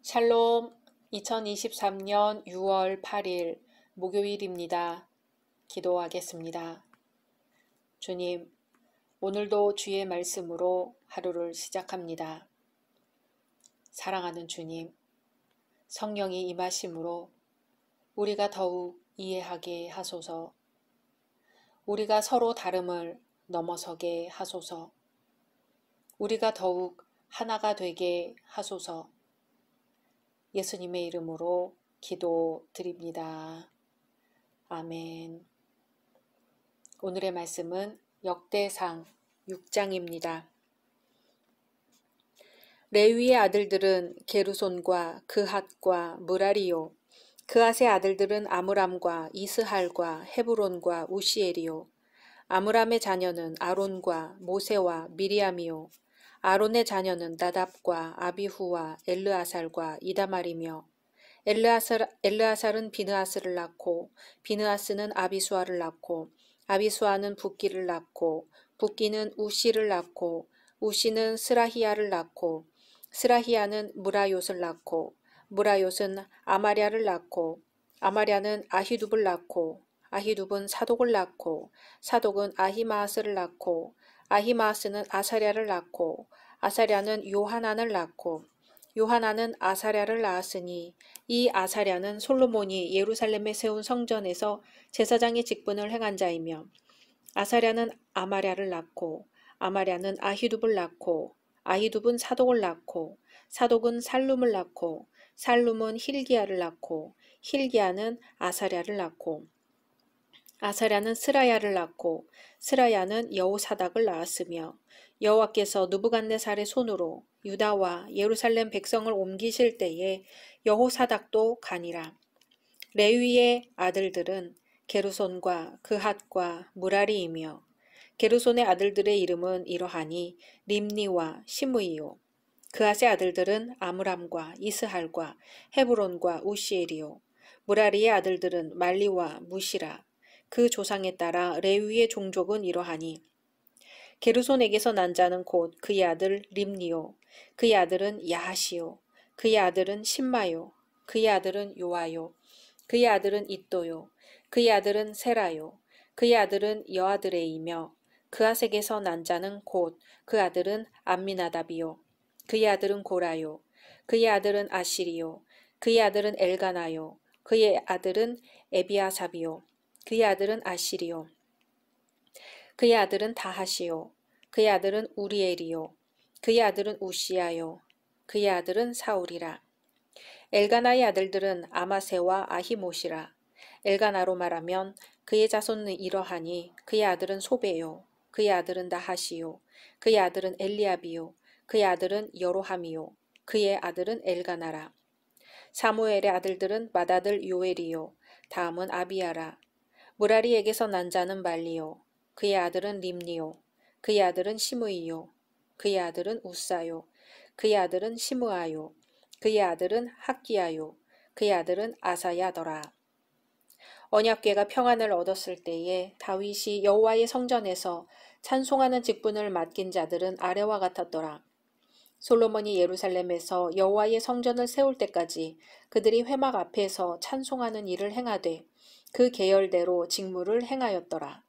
샬롬, 2023년 6월 8일 목요일입니다. 기도하겠습니다. 주님, 오늘도 주의 말씀으로 하루를 시작합니다. 사랑하는 주님, 성령이 임하심으로 우리가 더욱 이해하게 하소서, 우리가 서로 다름을 넘어서게 하소서, 우리가 더욱 하나가 되게 하소서. 예수님의 이름으로 기도드립니다. 아멘. 오늘의 말씀은 역대상 6장입니다. 레위의 아들들은 게르손과 그핫과 무라리요. 그핫의 아들들은 아므람과 이스할과 헤브론과 우시엘이요. 아므람의 자녀는 아론과 모세와 미리암이요. 아론의 자녀는 나답과 아비후와 엘르아살과 이다말이며 엘르아살은 비느하스를 낳고 비느하스는 아비수아를 낳고 아비수아는 붓기를 낳고 붓기는 우시를 낳고 우시는 스라히야를 낳고 스라히야는 무라요스를 낳고 무라요스는 아마랴를 낳고 아마랴는 아히둡을 낳고 아히둡은 사독을 낳고 사독은 아히마아스를 낳고 아히마아스는 아사랴를 낳고 아사랴는 요하난을 낳고 요하난은 아사랴를 낳았으니 이 아사랴는 솔로몬이 예루살렘에 세운 성전에서 제사장의 직분을 행한 자이며 아사랴는 아마랴를 낳고 아마랴는 아히둡을 낳고 아히둡은 사독을 낳고 사독은 살룸을 낳고 살룸은 힐기야를 낳고 힐기야는 아사랴를 낳고 아사랴는 스라야를 낳고 스라야는 여호사닥을 낳았으며 여호와께서 느부갓네살의 손으로 유다와 예루살렘 백성을 옮기실 때에 여호사닥도 가니라. 레위의 아들들은 게르손과 그핫과 무라리이며 게르손의 아들들의 이름은 이러하니 림니와 시므이요. 그핫의 아들들은 아므람과 이스할과 헤브론과 우시엘이요. 무라리의 아들들은 말리와 무시라. 그 조상에 따라 레위의 종족은 이러하니 게르손에게서 난 자는 곧 그의 아들 림니요. 그의 아들은 야하시요. 그의 아들은 신마요. 그의 아들은 요아요. 그의 아들은 잇도요. 그의 아들은 세라요. 그의 아들은 여아드레이며 그아색에서 난 자는 곧 그 아들은 암미나답이요. 그의 아들은 고라요. 그의 아들은 아시리요. 그의 아들은 엘가나요. 그의 아들은 에비아삽이요. 그의 아들은 아시리요. 그의 아들은 다하시요. 그의 아들은 우리엘이요. 그의 아들은 우시야요. 그의 아들은 사울이라. 엘가나의 아들들은 아마세와 아히모시라. 엘가나로 말하면 그의 자손은 이러하니 그의 아들은 소베요. 그의 아들은 다하시요. 그의 아들은 엘리압이요. 그의 아들은 여로함이요. 그의 아들은 엘가나라. 사무엘의 아들들은 맏아들 요엘이요. 다음은 아비야라. 무라리에게서 난 자는 말리요. 그의 아들은 림니요. 그의 아들은 시므이요. 그의 아들은 우사요. 그의 아들은 시므아요. 그의 아들은 학기야요. 그의 아들은 아사야더라. 언약궤가 평안을 얻었을 때에 다윗이 여호와의 성전에서 찬송하는 직분을 맡긴 자들은 아래와 같았더라. 솔로몬이 예루살렘에서 여호와의 성전을 세울 때까지 그들이 회막 앞에서 찬송하는 일을 행하되 그 계열대로 직무를 행하였더라.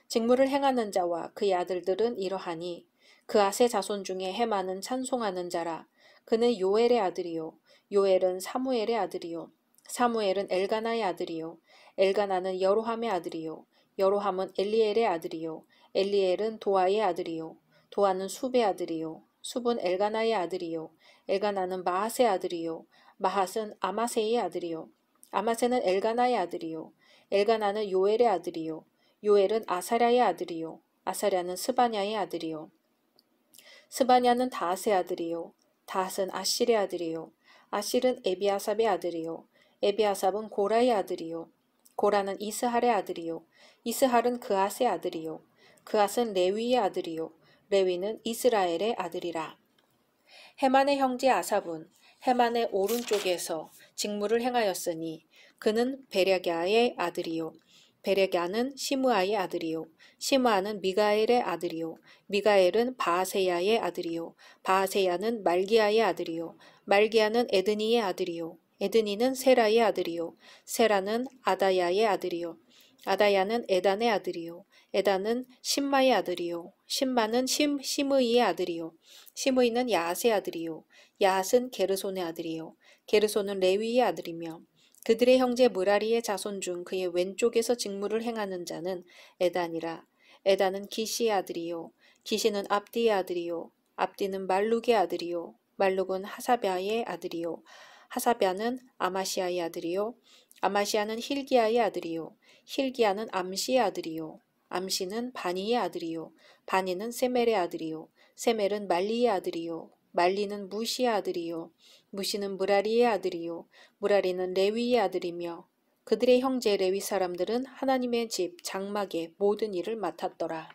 직무를 행하는 자와 그의 아들들은 이러하니 그앗의 자손 중에 헤만은 찬송하는 자라. 그는 요엘의 아들이요. 요엘은 사무엘의 아들이요. 사무엘은 엘가나의 아들이요. 엘가나는 여로함의 아들이요. 여로함은 엘리엘의 아들이요. 엘리엘은 도아의 아들이요. 도아는 숲의 아들이요. 숲은 엘가나의 아들이요. 엘가나는 마핫의 아들이요. 마핫은 아마세의 아들이요. 아마세는 엘가나의 아들이요. 엘가나는 요엘의 아들이요. 요엘은 아사랴의 아들이요. 아사랴는 스바냐의 아들이요. 스바냐는 다핫의 아들이요. 다핫은 아실의 아들이요. 아실은 에비아삽의 아들이요. 에비아삽은 고라의 아들이요. 고라는 이스할의 아들이요. 이스할은 그앗의 아들이요. 그앗은 레위의 아들이요. 레위는 이스라엘의 아들이라. 헤만의 형제 아삽은 헤만의 오른쪽에서 직무를 행하였으니 그는 베랴갸의 아들이요. 베레갸는 시므아의 아들이요 시므아는 미가엘의 아들이요 미가엘은 바아세야의 아들이요 바아세야는 말기야의 아들이요 말기야는 에드니의 아들이요 에드니는 세라의 아들이요 세라는 아다야의 아들이요 아다야는 에단의 아들이요 에단은 심마의 아들이요 심마는 시므이의 아들이요 시므이는 야앗의 아들이요 야앗은 게르손의 아들이요 게르손은 레위의 아들이며 그들의 형제 무라리의 자손 중 그의 왼쪽에서 직무를 행하는 자는 에단이라. 에단은 기시의 아들이요 기시는 압디의 아들이요 압디는 말룩의 아들이요 말룩은 하사랴의 아들이요 하사랴는 아마시아의 아들이요 아마시아는 힐기야의 아들이요 힐기야는 암시의 아들이요 암시는 바니의 아들이요 바니는 세멜의 아들이요 세멜은 말리의 아들이요 말리는 무시의 아들이요 무시는 무라리의 아들이요 무라리는 레위의 아들이며 그들의 형제 레위 사람들은 하나님의 집 장막의 모든 일을 맡았더라.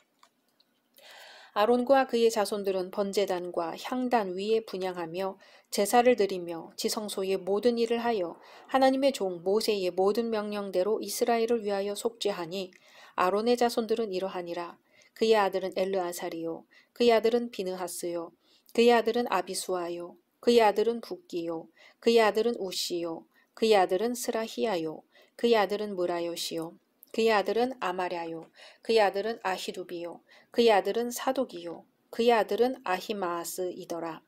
아론과 그의 자손들은 번제단과 향단 위에 분향하며 제사를 드리며 지성소의 모든 일을 하여 하나님의 종 모세의 모든 명령대로 이스라엘을 위하여 속죄하니 아론의 자손들은 이러하니라. 그의 아들은 엘르아살이요 그의 아들은 비느하스요 그의 아들은 아비수아요 그의 아들은 붓기요 그의 아들은 우시요 그의 아들은 스라히야요 그의 아들은 무라요시요 그의 아들은 아마랴요 그의 아들은 아히두비요 그의 아들은 사독이요 그의 아들은 아히마아스이더라.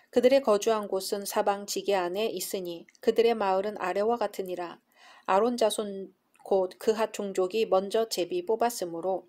그들의 거주한 곳은 사방 지게 안에 있으니 그들의 마을은 아래와 같으니라. 아론 자손 곧 그핫 종족이 먼저 제비 뽑았으므로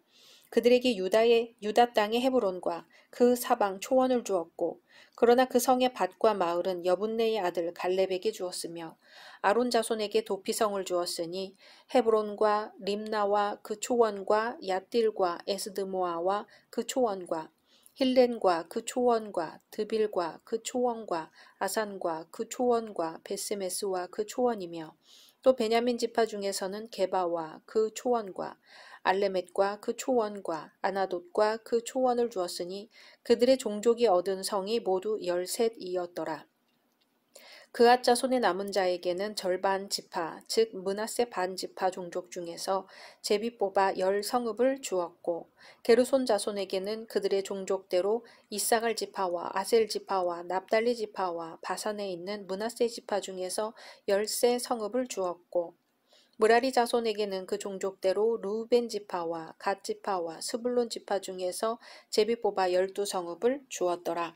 그들에게 유다 땅의 헤브론과 그 사방 초원을 주었고 그러나 그 성의 밭과 마을은 여분네의 아들 갈렙에게 주었으며 아론 자손에게 도피성을 주었으니 헤브론과 림나와 그 초원과 얏딜과 에스드모아와 그 초원과 힐렌과 그 초원과 드빌과 그 초원과 아산과 그 초원과 베스메스와 그 초원이며 또 베냐민 지파 중에서는 게바와 그 초원과 알레멧과 그 초원과 아나돗과 그 초원을 주었으니 그들의 종족이 얻은 성이 모두 13이었더라. 그앗 자손의 남은 자에게는 절반 지파 즉 므낫세 반 지파 종족 중에서 제비 뽑아 10성읍을 주었고 게르손 자손에게는 그들의 종족대로 이사갈 지파와 아셀 지파와 납달리 지파와 바산에 있는 므낫세 지파 중에서 13성읍을 주었고 무라리 자손에게는 그 종족대로 루벤 지파와 갓 지파와 스불론 지파 중에서 제비 뽑아 12성읍을 주었더라.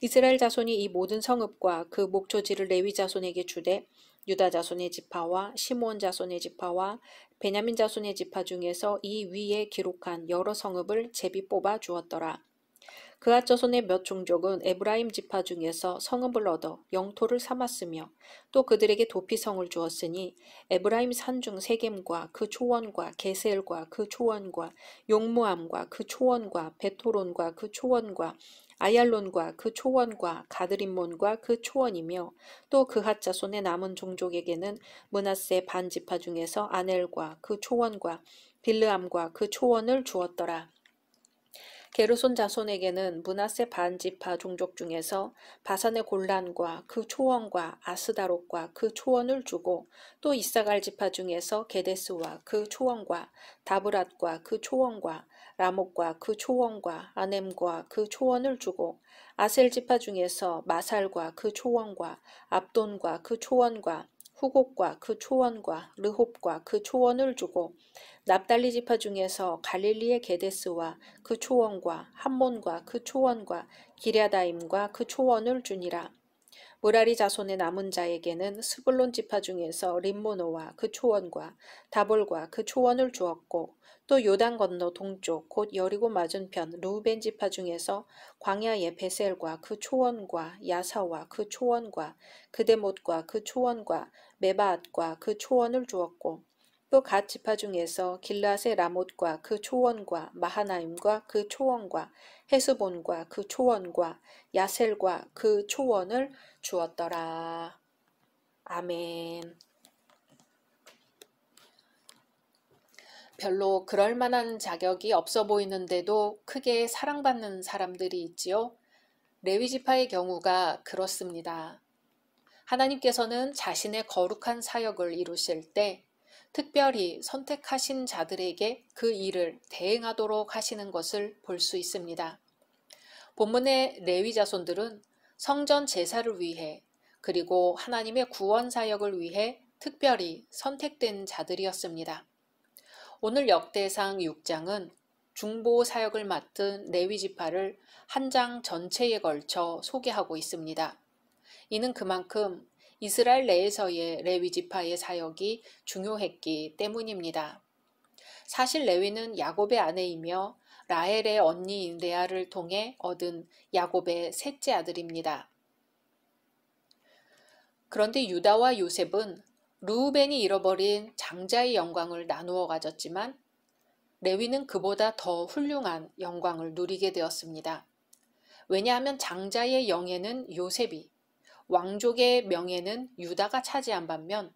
이스라엘 자손이 이 모든 성읍과 그 목초지를 레위 자손에게 주되 유다 자손의 지파와 시므온 자손의 지파와 베냐민 자손의 지파 중에서 이 위에 기록한 여러 성읍을 제비 뽑아 주었더라. 그앗 자손의 몇 종족은 에브라임 지파 중에서 성읍을 얻어 영토를 삼았으며 또 그들에게 도피성을 주었으니 에브라임 산중 세겜과 그 초원과 게셀과 그 초원과 용무암과 그 초원과 베토론과 그 초원과 아얄론과 그 초원과 가드림몬과 그 초원이며 또 그핫 자손의 남은 종족에게는 므낫세 반 지파 중에서 아넬과 그 초원과 빌르암과 그 초원을 주었더라. 게르손 자손에게는 므낫세 반 지파 종족 중에서 바산의 골란과 그 초원과 아스다롯과 그 초원을 주고 또 이사갈 지파 중에서 게데스와 그 초원과 다브랏과 그 초원과 라목과 그 초원과 아넴과 그 초원을 주고 아셀 지파 중에서 마살과 그 초원과 압돈과 그 초원과 후곡과 그 초원과 르홉과 그 초원을 주고 납달리 지파 중에서 갈릴리의 게데스와 그 초원과 함몬과 그 초원과 기랴다임과 그 초원을 주니라. 무라리 자손의 남은 자에게는 스불론 지파 중에서 림모노와 그 초원과 다볼과 그 초원을 주었고 또 요단 건너 동쪽 곧 여리고 맞은편 루벤 지파 중에서 광야의 베셀과 그 초원과 야사와 그 초원과 그데못과 그 초원과 메바앗과 그 초원을 주었고 또 갓 지파 중에서 길앗의 라못과 그 초원과 마하나임과 그 초원과 헤스본과 그 초원과 야셀과 그 초원을 주었더라. 아멘. 별로 그럴 만한 자격이 없어 보이는데도 크게 사랑받는 사람들이 있지요. 레위 지파의 경우가 그렇습니다. 하나님께서는 자신의 거룩한 사역을 이루실 때 특별히 선택하신 자들에게 그 일을 대행하도록 하시는 것을 볼 수 있습니다. 본문의 레위 자손들은 성전 제사를 위해 그리고 하나님의 구원 사역을 위해 특별히 선택된 자들이었습니다. 오늘 역대상 6장은 중보 사역을 맡은 레위 지파를 한 장 전체에 걸쳐 소개하고 있습니다. 이는 그만큼 이스라엘 내에서의 레위 지파의 사역이 중요했기 때문입니다. 사실 레위는 야곱의 아내이며 라헬의 언니인 레아를 통해 얻은 야곱의 셋째 아들입니다. 그런데 유다와 요셉은 르우벤이 잃어버린 장자의 영광을 나누어 가졌지만 레위는 그보다 더 훌륭한 영광을 누리게 되었습니다. 왜냐하면 장자의 영예는 요셉이, 왕족의 명예는 유다가 차지한 반면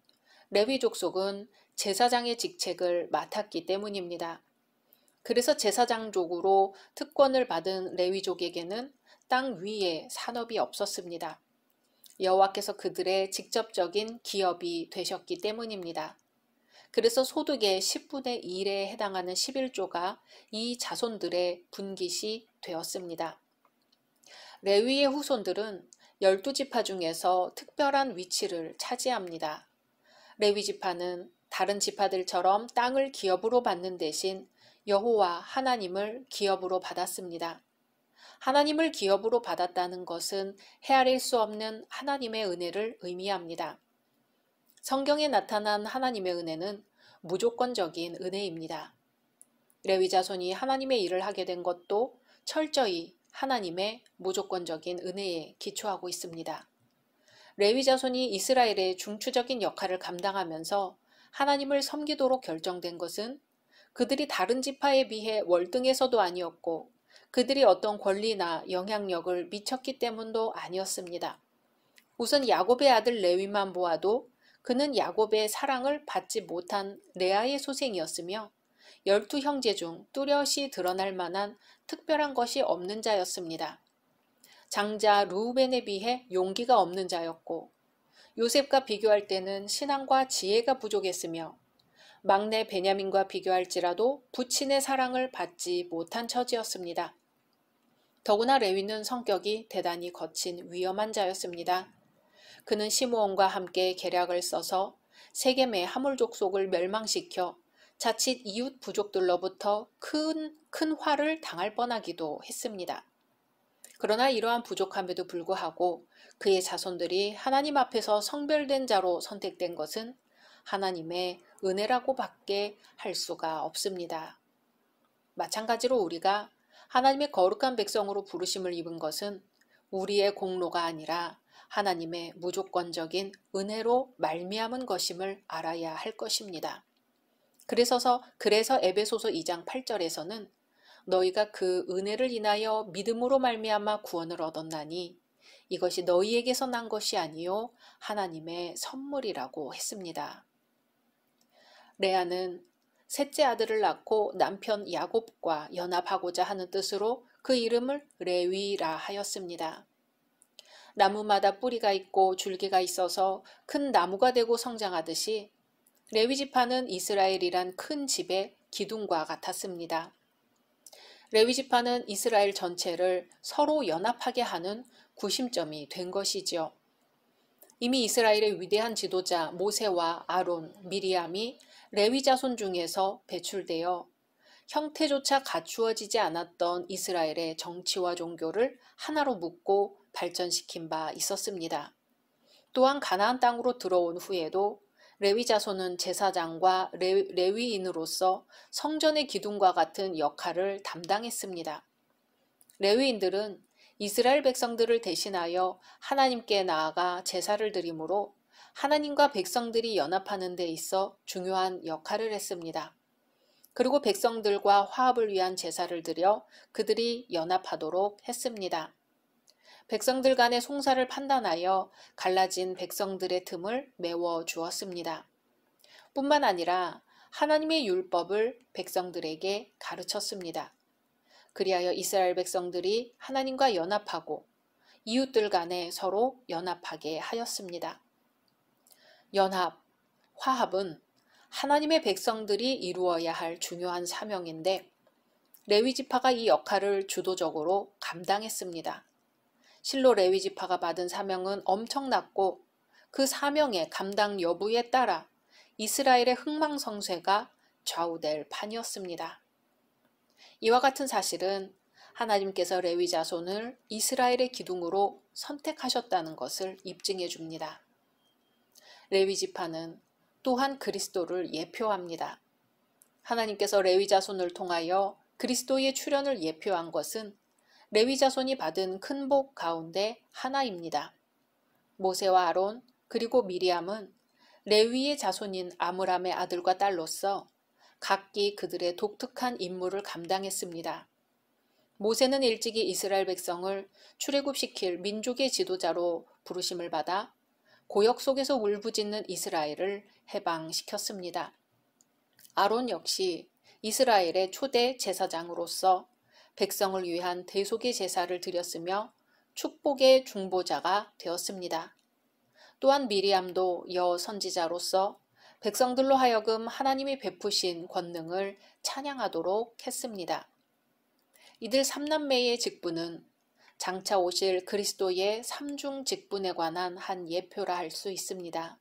레위 족속은 제사장의 직책을 맡았기 때문입니다. 그래서 제사장족으로 특권을 받은 레위족에게는 땅 위에 산업이 없었습니다. 여호와께서 그들의 직접적인 기업이 되셨기 때문입니다. 그래서 소득의 10분의 1에 해당하는 11조가 이 자손들의 분깃이 되었습니다. 레위의 후손들은 12지파 중에서 특별한 위치를 차지합니다. 레위 지파는 다른 지파들처럼 땅을 기업으로 받는 대신 여호와 하나님을 기업으로 받았습니다. 하나님을 기업으로 받았다는 것은 헤아릴 수 없는 하나님의 은혜를 의미합니다. 성경에 나타난 하나님의 은혜는 무조건적인 은혜입니다. 레위 자손이 하나님의 일을 하게 된 것도 철저히 하나님의 무조건적인 은혜에 기초하고 있습니다. 레위 자손이 이스라엘의 중추적인 역할을 감당하면서 하나님을 섬기도록 결정된 것은 그들이 다른 지파에 비해 월등해서도 아니었고 그들이 어떤 권리나 영향력을 미쳤기 때문도 아니었습니다. 우선 야곱의 아들 레위만 보아도 그는 야곱의 사랑을 받지 못한 레아의 소생이었으며 12형제 중 뚜렷이 드러날 만한 특별한 것이 없는 자였습니다. 장자 르우벤에 비해 용기가 없는 자였고 요셉과 비교할 때는 신앙과 지혜가 부족했으며 막내 베냐민과 비교할지라도 부친의 사랑을 받지 못한 처지였습니다. 더구나 레위는 성격이 대단히 거친 위험한 자였습니다. 그는 시므온과 함께 계략을 써서 세겜의 하물 족속을 멸망시켜 자칫 이웃 부족들로부터 큰 화를 당할 뻔하기도 했습니다. 그러나 이러한 부족함에도 불구하고 그의 자손들이 하나님 앞에서 성별된 자로 선택된 것은 하나님의 은혜라고밖에 할 수가 없습니다. 마찬가지로 우리가 하나님의 거룩한 백성으로 부르심을 입은 것은 우리의 공로가 아니라 하나님의 무조건적인 은혜로 말미암은 것임을 알아야 할 것입니다. 그래서 에베소서 2장 8절에서는 너희가 그 은혜를 인하여 믿음으로 말미암아 구원을 얻었나니 이것이 너희에게서 난 것이 아니요 하나님의 선물이라고 했습니다. 레아는 셋째 아들을 낳고 남편 야곱과 연합하고자 하는 뜻으로 그 이름을 레위라 하였습니다. 나무마다 뿌리가 있고 줄기가 있어서 큰 나무가 되고 성장하듯이 레위 지파는 이스라엘이란 큰 집의 기둥과 같았습니다. 레위 지파는 이스라엘 전체를 서로 연합하게 하는 구심점이 된 것이지요. 이미 이스라엘의 위대한 지도자 모세와 아론, 미리암이 레위 자손 중에서 배출되어 형태조차 갖추어지지 않았던 이스라엘의 정치와 종교를 하나로 묶고 발전시킨 바 있었습니다. 또한 가나안 땅으로 들어온 후에도 레위 자손은 제사장과 레위인으로서 성전의 기둥과 같은 역할을 담당했습니다. 레위인들은 이스라엘 백성들을 대신하여 하나님께 나아가 제사를 드리므로 하나님과 백성들이 연합하는 데 있어 중요한 역할을 했습니다. 그리고 백성들과 화합을 위한 제사를 드려 그들이 연합하도록 했습니다. 백성들 간의 송사를 판단하여 갈라진 백성들의 틈을 메워 주었습니다. 뿐만 아니라 하나님의 율법을 백성들에게 가르쳤습니다. 그리하여 이스라엘 백성들이 하나님과 연합하고 이웃들 간에 서로 연합하게 하였습니다. 연합, 화합은 하나님의 백성들이 이루어야 할 중요한 사명인데 레위 지파가 이 역할을 주도적으로 감당했습니다. 실로 레위 지파가 받은 사명은 엄청났고 그 사명의 감당 여부에 따라 이스라엘의 흥망성쇠가 좌우될 판이었습니다. 이와 같은 사실은 하나님께서 레위 자손을 이스라엘의 기둥으로 선택하셨다는 것을 입증해 줍니다. 레위 지파는 또한 그리스도를 예표합니다. 하나님께서 레위 자손을 통하여 그리스도의 출현을 예표한 것은 레위 자손이 받은 큰 복 가운데 하나입니다. 모세와 아론 그리고 미리암은 레위의 자손인 아므람의 아들과 딸로서 각기 그들의 독특한 임무를 감당했습니다. 모세는 일찍이 이스라엘 백성을 출애굽시킬 민족의 지도자로 부르심을 받아 고역 속에서 울부짖는 이스라엘을 해방시켰습니다. 아론 역시 이스라엘의 초대 제사장으로서 백성을 위한 대속의 제사를 드렸으며 축복의 중보자가 되었습니다. 또한 미리암도 여선지자로서 백성들로 하여금 하나님이 베푸신 권능을 찬양하도록 했습니다. 이들 삼남매의 직분은 장차 오실 그리스도의 삼중 직분에 관한 한 예표라 할 수 있습니다.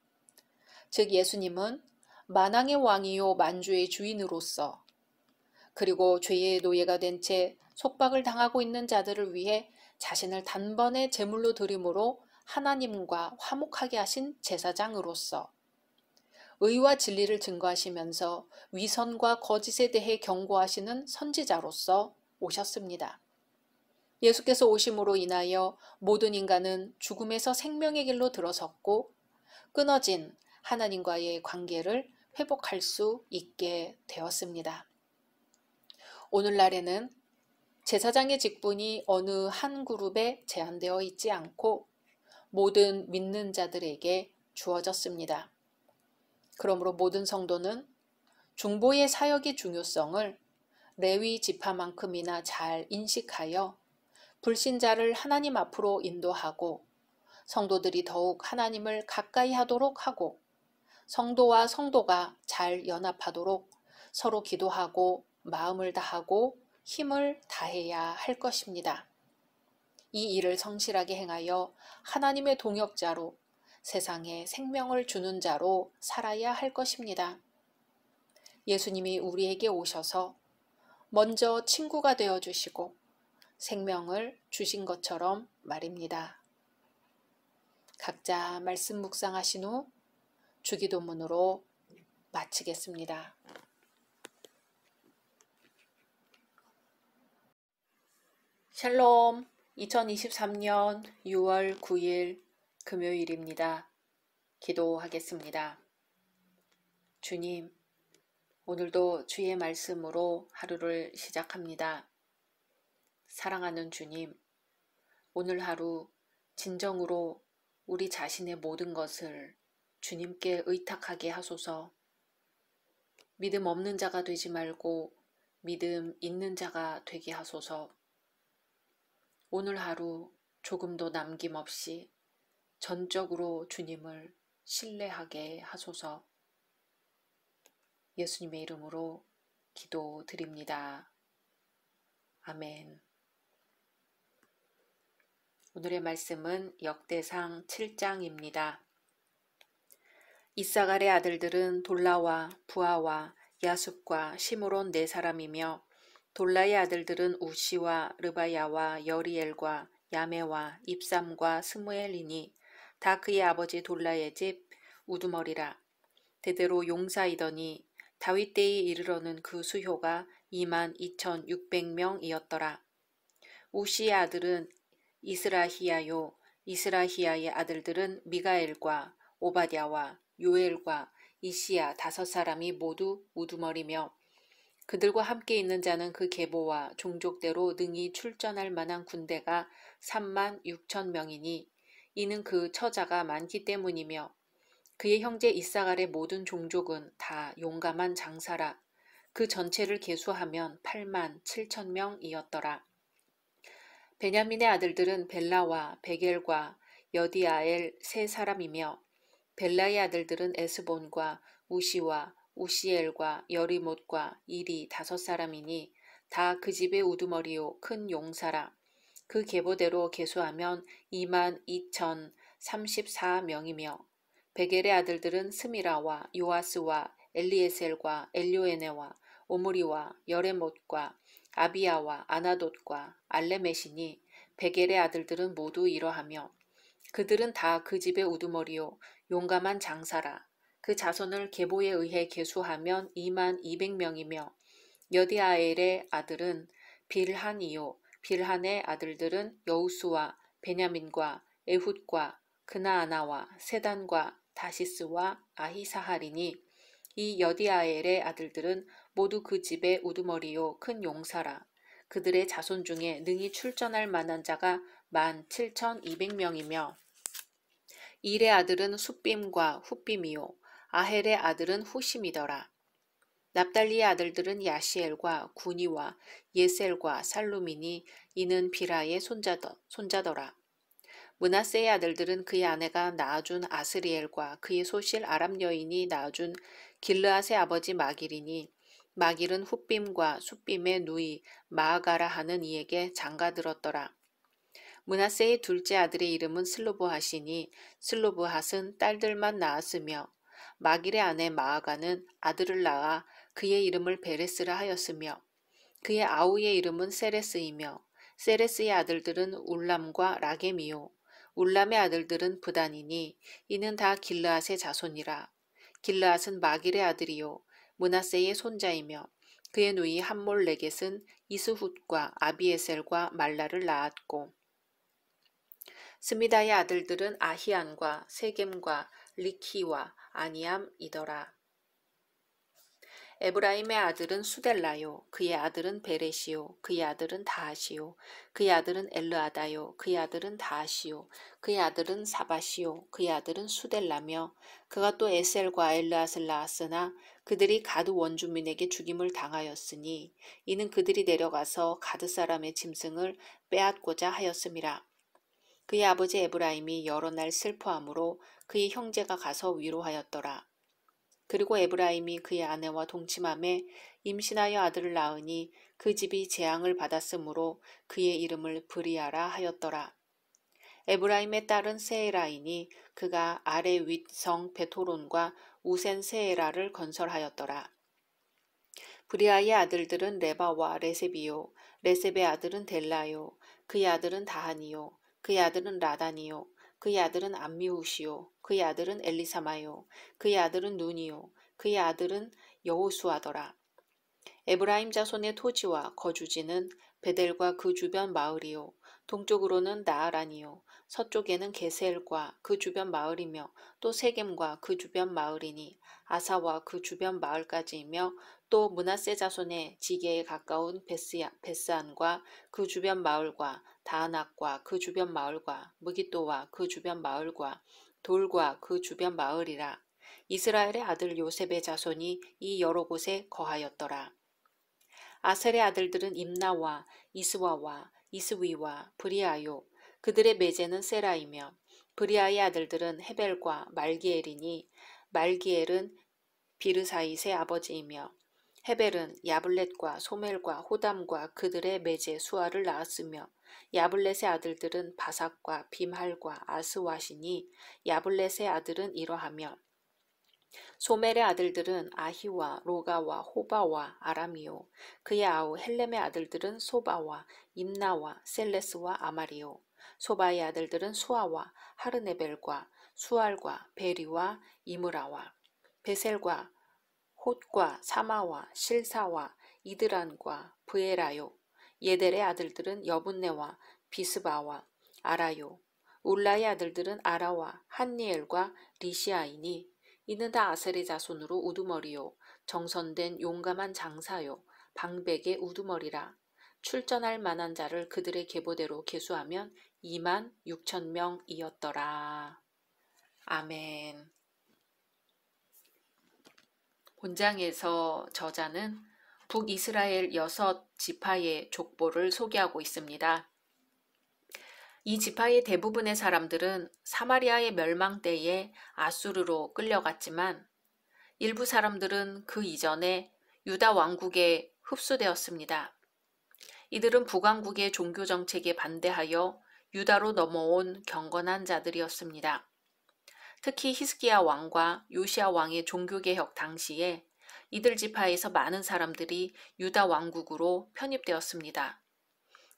즉 예수님은 만왕의 왕이요 만주의 주인으로서 그리고 죄의 노예가 된 채 속박을 당하고 있는 자들을 위해 자신을 단번에 제물로 드림으로 하나님과 화목하게 하신 제사장으로서 의와 진리를 증거하시면서 위선과 거짓에 대해 경고하시는 선지자로서 오셨습니다. 예수께서 오심으로 인하여 모든 인간은 죽음에서 생명의 길로 들어섰고 끊어진 하나님과의 관계를 회복할 수 있게 되었습니다. 오늘날에는 제사장의 직분이 어느 한 그룹에 제한되어 있지 않고 모든 믿는 자들에게 주어졌습니다. 그러므로 모든 성도는 중보의 사역의 중요성을 레위 지파만큼이나 잘 인식하여 불신자를 하나님 앞으로 인도하고 성도들이 더욱 하나님을 가까이 하도록 하고 성도와 성도가 잘 연합하도록 서로 기도하고 마음을 다하고 힘을 다해야 할 것입니다. 이 일을 성실하게 행하여 하나님의 동역자로 세상에 생명을 주는 자로 살아야 할 것입니다. 예수님이 우리에게 오셔서 먼저 친구가 되어 주시고 생명을 주신 것처럼 말입니다. 각자 말씀 묵상하신 후 주기도문으로 마치겠습니다. 샬롬. 2023년 6월 9일 금요일입니다. 기도하겠습니다. 주님, 오늘도 주의 말씀으로 하루를 시작합니다. 사랑하는 주님, 오늘 하루 진정으로 우리 자신의 모든 것을 주님께 의탁하게 하소서. 믿음 없는 자가 되지 말고 믿음 있는 자가 되게 하소서. 오늘 하루 조금도 남김없이 전적으로 주님을 신뢰하게 하소서. 예수님의 이름으로 기도드립니다. 아멘. 오늘의 말씀은 역대상 7장입니다. 이사갈의 아들들은 돌라와 부하와 야숲과 시므론 4사람이며 돌라의 아들들은 우시와 르바야와 여리엘과 야메와 입삼과 스무엘이니 다 그의 아버지 돌라의 집 우두머리라. 대대로 용사이더니 다윗 때에 이르러는 그 수효가 22,600명이었더라. 우시의 아들은 이스라히야요 이스라히야의 아들들은 미가엘과 오바댜와 요엘과 이시야 5사람이 모두 우두머리며 그들과 함께 있는 자는 그 계보와 종족대로 능히 출전할 만한 군대가 36,000명이니 이는 그 처자가 많기 때문이며 그의 형제 이사갈의 모든 종족은 다 용감한 장사라. 그 전체를 계수하면 87,000명이었더라. 베냐민의 아들들은 벨라와 베겔과 여디아엘 3사람이며 벨라의 아들들은 에스본과 우시와 우시엘과 여리못과 일이 5사람이니 다 그 집의 우두머리요 큰 용사라. 그 계보대로 계수하면 22,034명이며 베겔의 아들들은 스미라와 요아스와 엘리에셀과 엘요에네와 오므리와 여레못과 아비야와 아나돗과 알레메시니 베겔의 아들들은 모두 이러하며 그들은 다 그 집의 우두머리요 용감한 장사라. 그 자손을 계보에 의해 계수하면 22,200명이며 여디아엘의 아들은 빌한이요 빌한의 아들들은 여우수와 베냐민과 에훗과 그나아나와 세단과 다시스와 아히사할이니 이 여디아엘의 아들들은 모두 그 집의 우두머리요 큰 용사라. 그들의 자손 중에 능히 출전할 만한 자가 17,200명이며 일의 아들은 숫빔과 훗빔이요 아헬의 아들은 후심이더라. 납달리의 아들들은 야시엘과 구니와 예셀과 살루미니 이는 비라의 손자더라. 므낫세의 아들들은 그의 아내가 낳아준 아스리엘과 그의 소실 아람 여인이 낳아준 길르앗의 아버지 마길이니 마길은 훗빔과 숫빔의 누이 마아가라 하는 이에게 장가들었더라. 므낫세의 둘째 아들의 이름은 슬로브핫이니 슬로브핫은 딸들만 낳았으며 마길의 아내 마아가는 아들을 낳아 그의 이름을 베레스라 하였으며 그의 아우의 이름은 세레스이며 세레스의 아들들은 울람과 라겜이요 울람의 아들들은 브단이니 이는 다 길르앗의 자손이라. 길르앗은 마길의 아들이요 므낫세의 손자이며 그의 누이 함몰레겟은 이스훗과 아비에셀과 말라를 낳았고 스미다의 아들들은 아히안과 세겜과 리키와 아니암이더라. 에브라임의 아들은 수델라요 그의 아들은 베레시요 그의 아들은 다하시요 그의 아들은 엘르아다요 그의 아들은 다하시요 그의 아들은 사바시요 그의 아들은 수델라며 그가 또 에셀과 엘르앗을 낳았으나 그들이 가드 원주민에게 죽임을 당하였으니 이는 그들이 내려가서 가드 사람의 짐승을 빼앗고자 하였음이라. 그의 아버지 에브라임이 여러 날 슬퍼함으로 그의 형제가 가서 위로하였더라. 그리고 에브라임이 그의 아내와 동침함에 임신하여 아들을 낳으니 그 집이 재앙을 받았으므로 그의 이름을 브리아라 하였더라. 에브라임의 딸은 세에라이니 그가 아래 윗성 베토론과 우센 세에라를 건설하였더라. 브리아의 아들들은 레바와 레셉이요 레셉의 아들은 델라요 그의 아들은 다하니요 그의 아들은 라다니요 그의 아들은 암미우시요 그의 아들은 엘리사마요 그의 아들은 눈이요 그의 아들은 여호수아더라. 에브라임 자손의 토지와 거주지는 베델과 그 주변 마을이요 동쪽으로는 나아란이요 서쪽에는 게셀과 그 주변 마을이며 또 세겜과 그 주변 마을이니 아사와 그 주변 마을까지이며 또 므낫세 자손의 지게에 가까운 베스안과 그 주변 마을과 다아낙과 그 주변 마을과 무깃도와 그 주변 마을과 돌과 그 주변 마을이라. 이스라엘의 아들 요셉의 자손이 이 여러 곳에 거하였더라. 아셀의 아들들은 임나와 이스와와 이스위와 브리아요 그들의 매제는 세라이며 브리아의 아들들은 헤벨과 말기엘이니 말기엘은 비르사잇의 아버지이며 헤벨은 야블렛과 소멜과 호담과 그들의 매제 수아를 낳았으며 야블렛의 아들들은 바삭과 빔할과 아스와시니 야블렛의 아들은 이러하며 소멜의 아들들은 아히와 로가와 호바와 아람이요 그의 아우 헬렘의 아들들은 소바와 임나와 셀레스와 아마리요 소바의 아들들은 수아와 하르네벨과 수알과 베리와 이므라와 베셀과 톳과 사마와 실사와 이드란과 브에라요 예델의 아들들은 여분네와 비스바와 아라요 울라의 아들들은 아라와 한니엘과 리시아이니 이는 다 아셀의 자손으로 우두머리요 정선된 용감한 장사요 방백의 우두머리라. 출전할 만한 자를 그들의 계보대로 계수하면 26,000명이었더라. 아멘. 본장에서 저자는 북이스라엘 6지파의 족보를 소개하고 있습니다. 이 지파의 대부분의 사람들은 사마리아의 멸망 때에 아수르로 끌려갔지만 일부 사람들은 그 이전에 유다 왕국에 흡수되었습니다. 이들은 북왕국의 종교 정책에 반대하여 유다로 넘어온 경건한 자들이었습니다. 특히 히스기야 왕과 요시야 왕의 종교개혁 당시에 이들 지파에서 많은 사람들이 유다 왕국으로 편입되었습니다.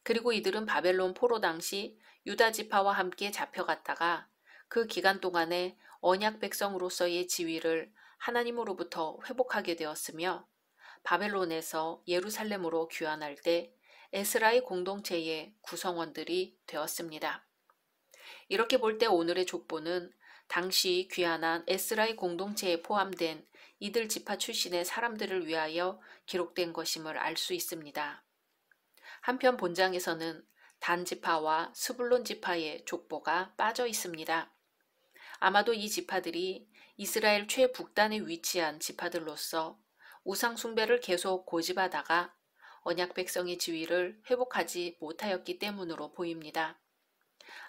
그리고 이들은 바벨론 포로 당시 유다 지파와 함께 잡혀갔다가 그 기간 동안에 언약 백성으로서의 지위를 하나님으로부터 회복하게 되었으며 바벨론에서 예루살렘으로 귀환할 때 에스라의 공동체의 구성원들이 되었습니다. 이렇게 볼 때 오늘의 족보는 당시 귀환한 에스라의 공동체에 포함된 이들 지파 출신의 사람들을 위하여 기록된 것임을 알 수 있습니다. 한편 본장에서는 단 지파와 스불론 지파의 족보가 빠져 있습니다. 아마도 이 지파들이 이스라엘 최북단에 위치한 지파들로서 우상 숭배를 계속 고집하다가 언약 백성의 지위를 회복하지 못하였기 때문으로 보입니다.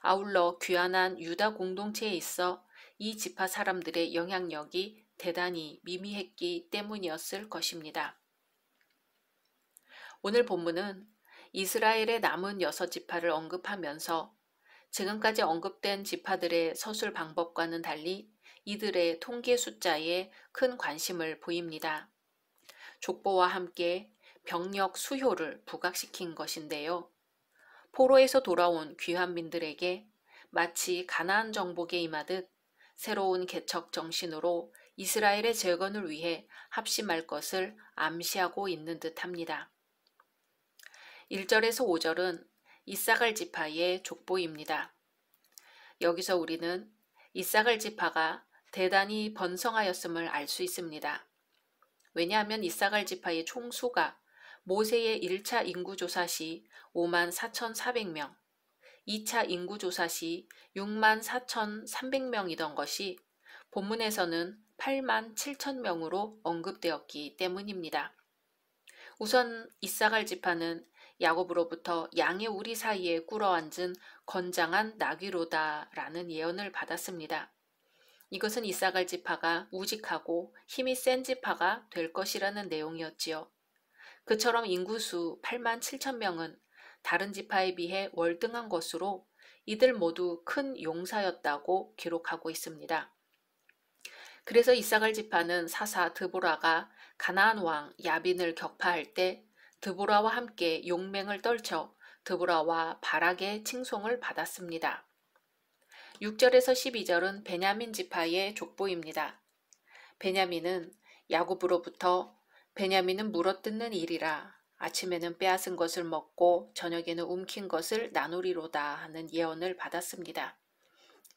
아울러 귀환한 유다 공동체에 있어 이 지파 사람들의 영향력이 대단히 미미했기 때문이었을 것입니다. 오늘 본문은 이스라엘의 남은 6지파를 언급하면서 지금까지 언급된 지파들의 서술 방법과는 달리 이들의 통계 숫자에 큰 관심을 보입니다. 족보와 함께 병력 수효를 부각시킨 것인데요. 포로에서 돌아온 귀환민들에게 마치 가나안 정복에 임하듯 새로운 개척 정신으로 이스라엘의 재건을 위해 합심할 것을 암시하고 있는 듯합니다. 1절에서 5절은 이사갈 지파의 족보입니다. 여기서 우리는 이사갈 지파가 대단히 번성하였음을 알 수 있습니다. 왜냐하면 이사갈 지파의 총수가 모세의 1차 인구조사 시 54,400명, 2차 인구조사 시 64,300명이던 것이 본문에서는 87,000명으로 언급되었기 때문입니다. 우선 이사갈 지파는 야곱으로부터 양의 우리 사이에 꿇어앉은 건장한 나귀로다라는 예언을 받았습니다. 이것은 이사갈 지파가 우직하고 힘이 센 지파가 될 것이라는 내용이었지요. 그처럼 인구수 87,000명은 다른 지파에 비해 월등한 것으로 이들 모두 큰 용사였다고 기록하고 있습니다. 그래서 이사갈 지파는 사사 드보라가 가나안 왕 야빈을 격파할 때 드보라와 함께 용맹을 떨쳐 드보라와 바락의 칭송을 받았습니다. 6절에서 12절은 베냐민 지파의 족보입니다. 베냐민은 야곱으로부터 베냐민은 물어뜯는 일이라 아침에는 빼앗은 것을 먹고 저녁에는 움킨 것을 나누리로다 하는 예언을 받았습니다.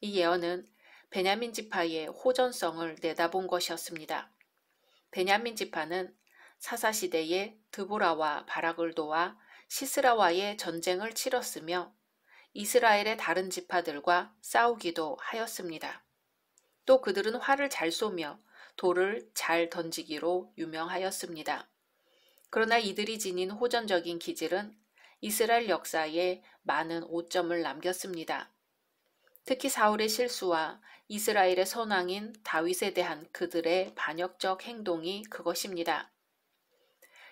이 예언은 베냐민 지파의 호전성을 내다본 것이었습니다. 베냐민 지파는 사사시대에 드보라와 바락을 도와 시스라와의 전쟁을 치렀으며 이스라엘의 다른 지파들과 싸우기도 하였습니다. 또 그들은 활을 잘 쏘며 돌을 잘 던지기로 유명하였습니다. 그러나 이들이 지닌 호전적인 기질은 이스라엘 역사에 많은 오점을 남겼습니다. 특히 사울의 실수와 이스라엘의 선왕인 다윗에 대한 그들의 반역적 행동이 그것입니다.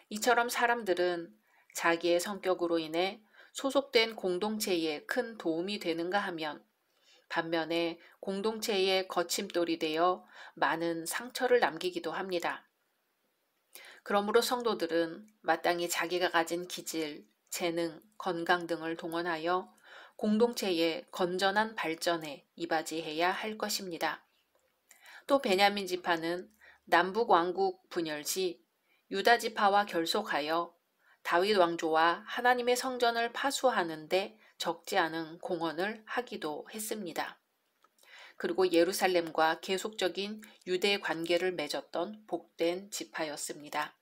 이처럼 사람들은 자기의 성격으로 인해 소속된 공동체에 큰 도움이 되는가 하면 반면에 공동체의 거침돌이 되어 많은 상처를 남기기도 합니다. 그러므로 성도들은 마땅히 자기가 가진 기질, 재능, 건강 등을 동원하여 공동체의 건전한 발전에 이바지해야 할 것입니다. 또 베냐민 지파는 남북 왕국 분열 시 유다 지파와 결속하여 다윗 왕조와 하나님의 성전을 파수하는 데 적지 않은 공헌을 하기도 했습니다. 그리고 예루살렘과 계속적인 유대 관계를 맺었던 복된 지파였습니다.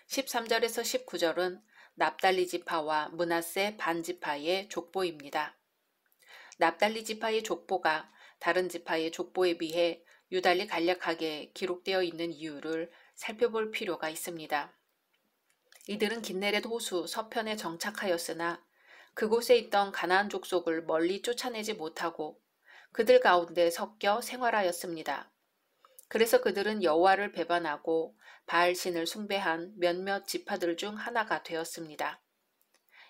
13절에서 19절은 납달리 지파와 므낫세 반 지파의 족보입니다. 납달리 지파의 족보가 다른 지파의 족보에 비해 유달리 간략하게 기록되어 있는 이유를 살펴볼 필요가 있습니다. 이들은 긴네렛 호수 서편에 정착하였으나 그곳에 있던 가나안 족속을 멀리 쫓아내지 못하고 그들 가운데 섞여 생활하였습니다. 그래서 그들은 여호와를 배반하고 바알신을 숭배한 몇몇 지파들 중 하나가 되었습니다.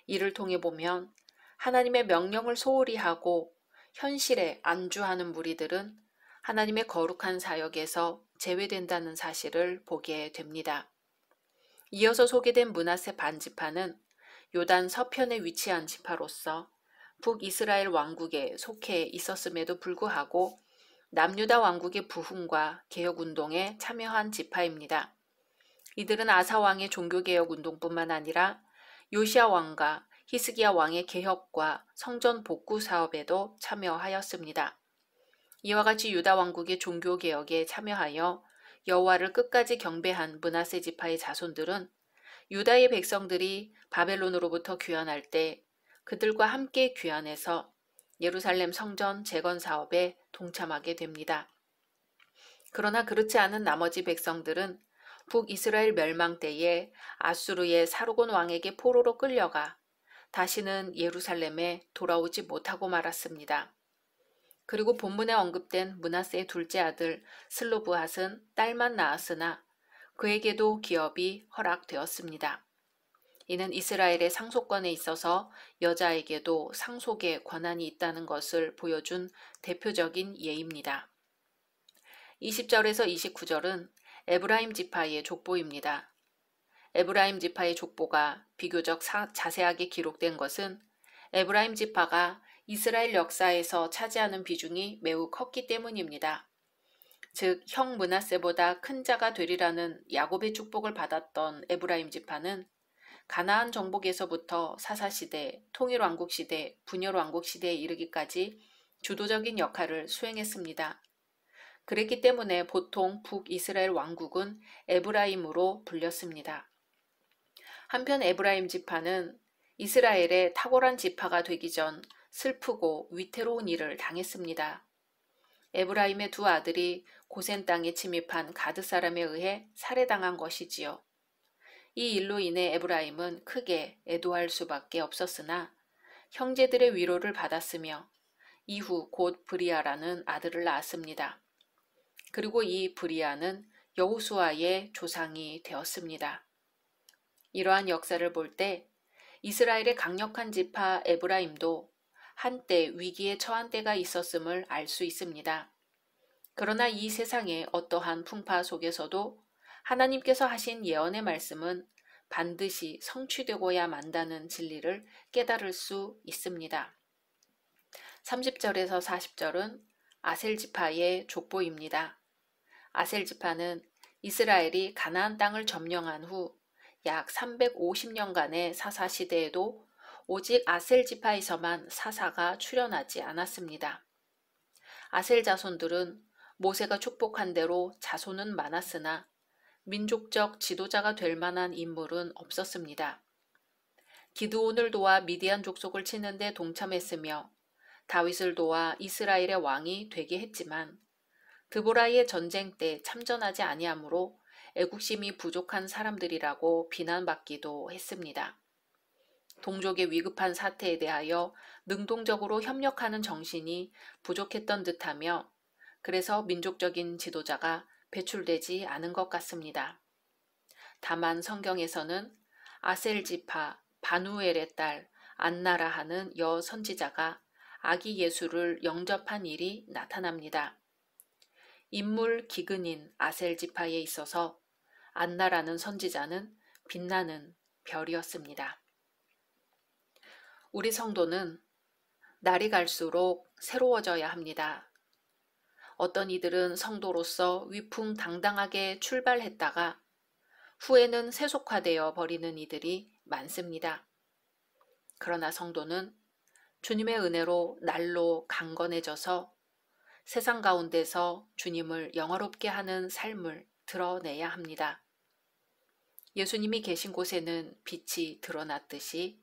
이를 통해 보면 하나님의 명령을 소홀히 하고 현실에 안주하는 무리들은 하나님의 거룩한 사역에서 제외된다는 사실을 보게 됩니다. 이어서 소개된 므낫세 반지파는 요단 서편에 위치한 지파로서 북이스라엘 왕국에 속해 있었음에도 불구하고 남유다 왕국의 부흥과 개혁운동에 참여한 지파입니다. 이들은 아사 왕의 종교개혁 운동뿐만 아니라 요시야 왕과 히스기야 왕의 개혁과 성전 복구 사업에도 참여하였습니다. 이와 같이 유다 왕국의 종교개혁에 참여하여 여호와를 끝까지 경배한 므낫세 지파의 자손들은 유다의 백성들이 바벨론으로부터 귀환할 때 그들과 함께 귀환해서 예루살렘 성전 재건 사업에 동참하게 됩니다. 그러나 그렇지 않은 나머지 백성들은 북이스라엘 멸망 때에 아수르의 사르곤 왕에게 포로로 끌려가 다시는 예루살렘에 돌아오지 못하고 말았습니다. 그리고 본문에 언급된 므낫세의 둘째 아들 슬로브핫은 딸만 낳았으나 그에게도 기업이 허락되었습니다. 이는 이스라엘의 상속권에 있어서 여자에게도 상속의 권한이 있다는 것을 보여준 대표적인 예입니다. 20절에서 29절은 에브라임 지파의 족보입니다. 에브라임 지파의 족보가 비교적 자세하게 기록된 것은 에브라임 지파가 이스라엘 역사에서 차지하는 비중이 매우 컸기 때문입니다. 즉, 형 므낫세보다 큰 자가 되리라는 야곱의 축복을 받았던 에브라임 지파는 가나안 정복에서부터 사사시대, 통일왕국시대, 분열왕국시대에 이르기까지 주도적인 역할을 수행했습니다. 그랬기 때문에 보통 북이스라엘 왕국은 에브라임으로 불렸습니다. 한편 에브라임 지파는 이스라엘의 탁월한 지파가 되기 전 슬프고 위태로운 일을 당했습니다. 에브라임의 두 아들이 고센 땅에 침입한 가드 사람에 의해 살해당한 것이지요. 이 일로 인해 에브라임은 크게 애도할 수밖에 없었으나 형제들의 위로를 받았으며 이후 곧 브리아라는 아들을 낳았습니다. 그리고 이 브리아는 여호수아의 조상이 되었습니다. 이러한 역사를 볼 때 이스라엘의 강력한 지파 에브라임도 한때 위기에 처한 때가 있었음을 알 수 있습니다. 그러나 이 세상의 어떠한 풍파 속에서도 하나님께서 하신 예언의 말씀은 반드시 성취되고야 만다는 진리를 깨달을 수 있습니다. 30절에서 40절은 아셀 지파의 족보입니다. 아셀 지파는 이스라엘이 가나안 땅을 점령한 후 약 350년간의 사사 시대에도 오직 아셀 지파에서만 사사가 출현하지 않았습니다. 아셀 자손들은 모세가 축복한 대로 자손은 많았으나 민족적 지도자가 될 만한 인물은 없었습니다. 기드온을 도와 미디안 족속을 치는 데 동참했으며 다윗을 도와 이스라엘의 왕이 되게 했지만 드보라의 전쟁 때 참전하지 아니하므로 애국심이 부족한 사람들이라고 비난받기도 했습니다. 동족의 위급한 사태에 대하여 능동적으로 협력하는 정신이 부족했던 듯하며 그래서 민족적인 지도자가 배출되지 않은 것 같습니다. 다만 성경에서는 아셀 지파 바누엘의 딸 안나라 하는 여 선지자가 아기 예수를 영접한 일이 나타납니다. 인물 기근인 아셀 지파에 있어서 안나라는 선지자는 빛나는 별이었습니다. 우리 성도는 날이 갈수록 새로워져야 합니다. 어떤 이들은 성도로서 위풍당당하게 출발했다가 후에는 세속화되어 버리는 이들이 많습니다. 그러나 성도는 주님의 은혜로 날로 강건해져서 세상 가운데서 주님을 영화롭게 하는 삶을 드러내야 합니다. 예수님이 계신 곳에는 빛이 드러났듯이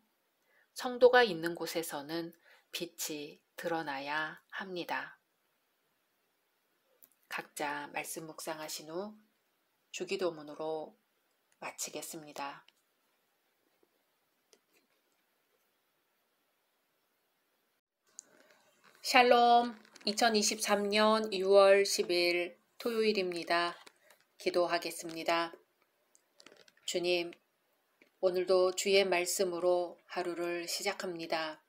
성도가 있는 곳에서는 빛이 드러나야 합니다. 각자 말씀 묵상하신 후 주기도문으로 마치겠습니다. 샬롬. 2023년 6월 10일 토요일입니다. 기도하겠습니다. 주님, 오늘도 주의 말씀으로 하루를 시작합니다.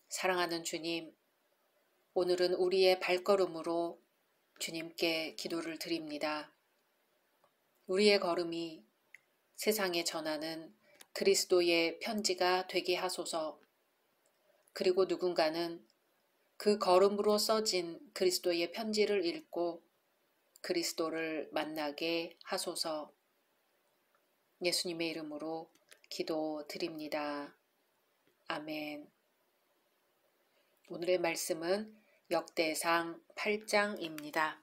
사랑하는 주님, 오늘은 우리의 발걸음으로 주님께 기도를 드립니다. 우리의 걸음이 세상에 전하는 그리스도의 편지가 되게 하소서. 그리고 누군가는 그 걸음으로 써진 그리스도의 편지를 읽고 그리스도를 만나게 하소서. 예수님의 이름으로 기도드립니다. 아멘. 오늘의 말씀은 역대상 8장입니다.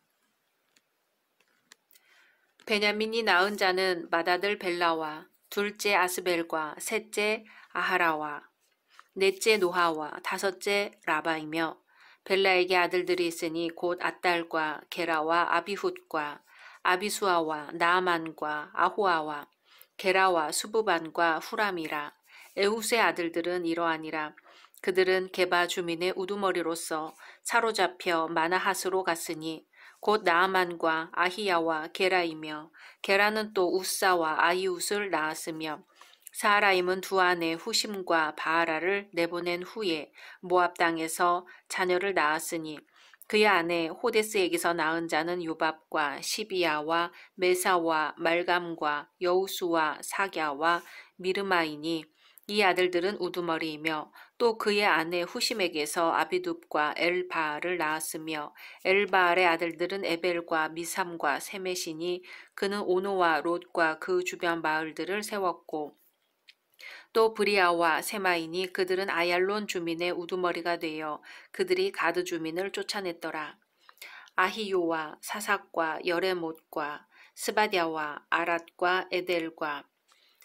베냐민이 낳은 자는 맏아들 벨라와 둘째 아스벨과 셋째 아하라와 넷째 노하와 다섯째 라바이며 벨라에게 아들들이 있으니 곧 앗달과 게라와 아비훗과 아비수아와 나아만과 아호아와 게라와 수부반과 후람이라. 에훗의 아들들은 이러하니라. 그들은 게바 주민의 우두머리로서 사로잡혀 마나핫으로 갔으니 곧 나아만과 아히야와 게라이며 게라는 또 우사와 아이웃을 낳았으며 사하라임은 두 아내 후심과 바하라를 내보낸 후에 모압 땅에서 자녀를 낳았으니 그의 아내 호데스에게서 낳은 자는 요밥과 시비야와 메사와 말감과 여우수와 사갸와 미르마이니 이 아들들은 우두머리이며 또 그의 아내 후심에게서 아비둡과 엘바알을 낳았으며 엘바알의 아들들은 에벨과 미삼과 세메시니 그는 오노와 롯과 그 주변 마을들을 세웠고 또 브리아와 세마이니 그들은 아얄론 주민의 우두머리가 되어 그들이 가드 주민을 쫓아냈더라. 아히요와 사삭과 여레못과 스바디아와 아랏과 에델과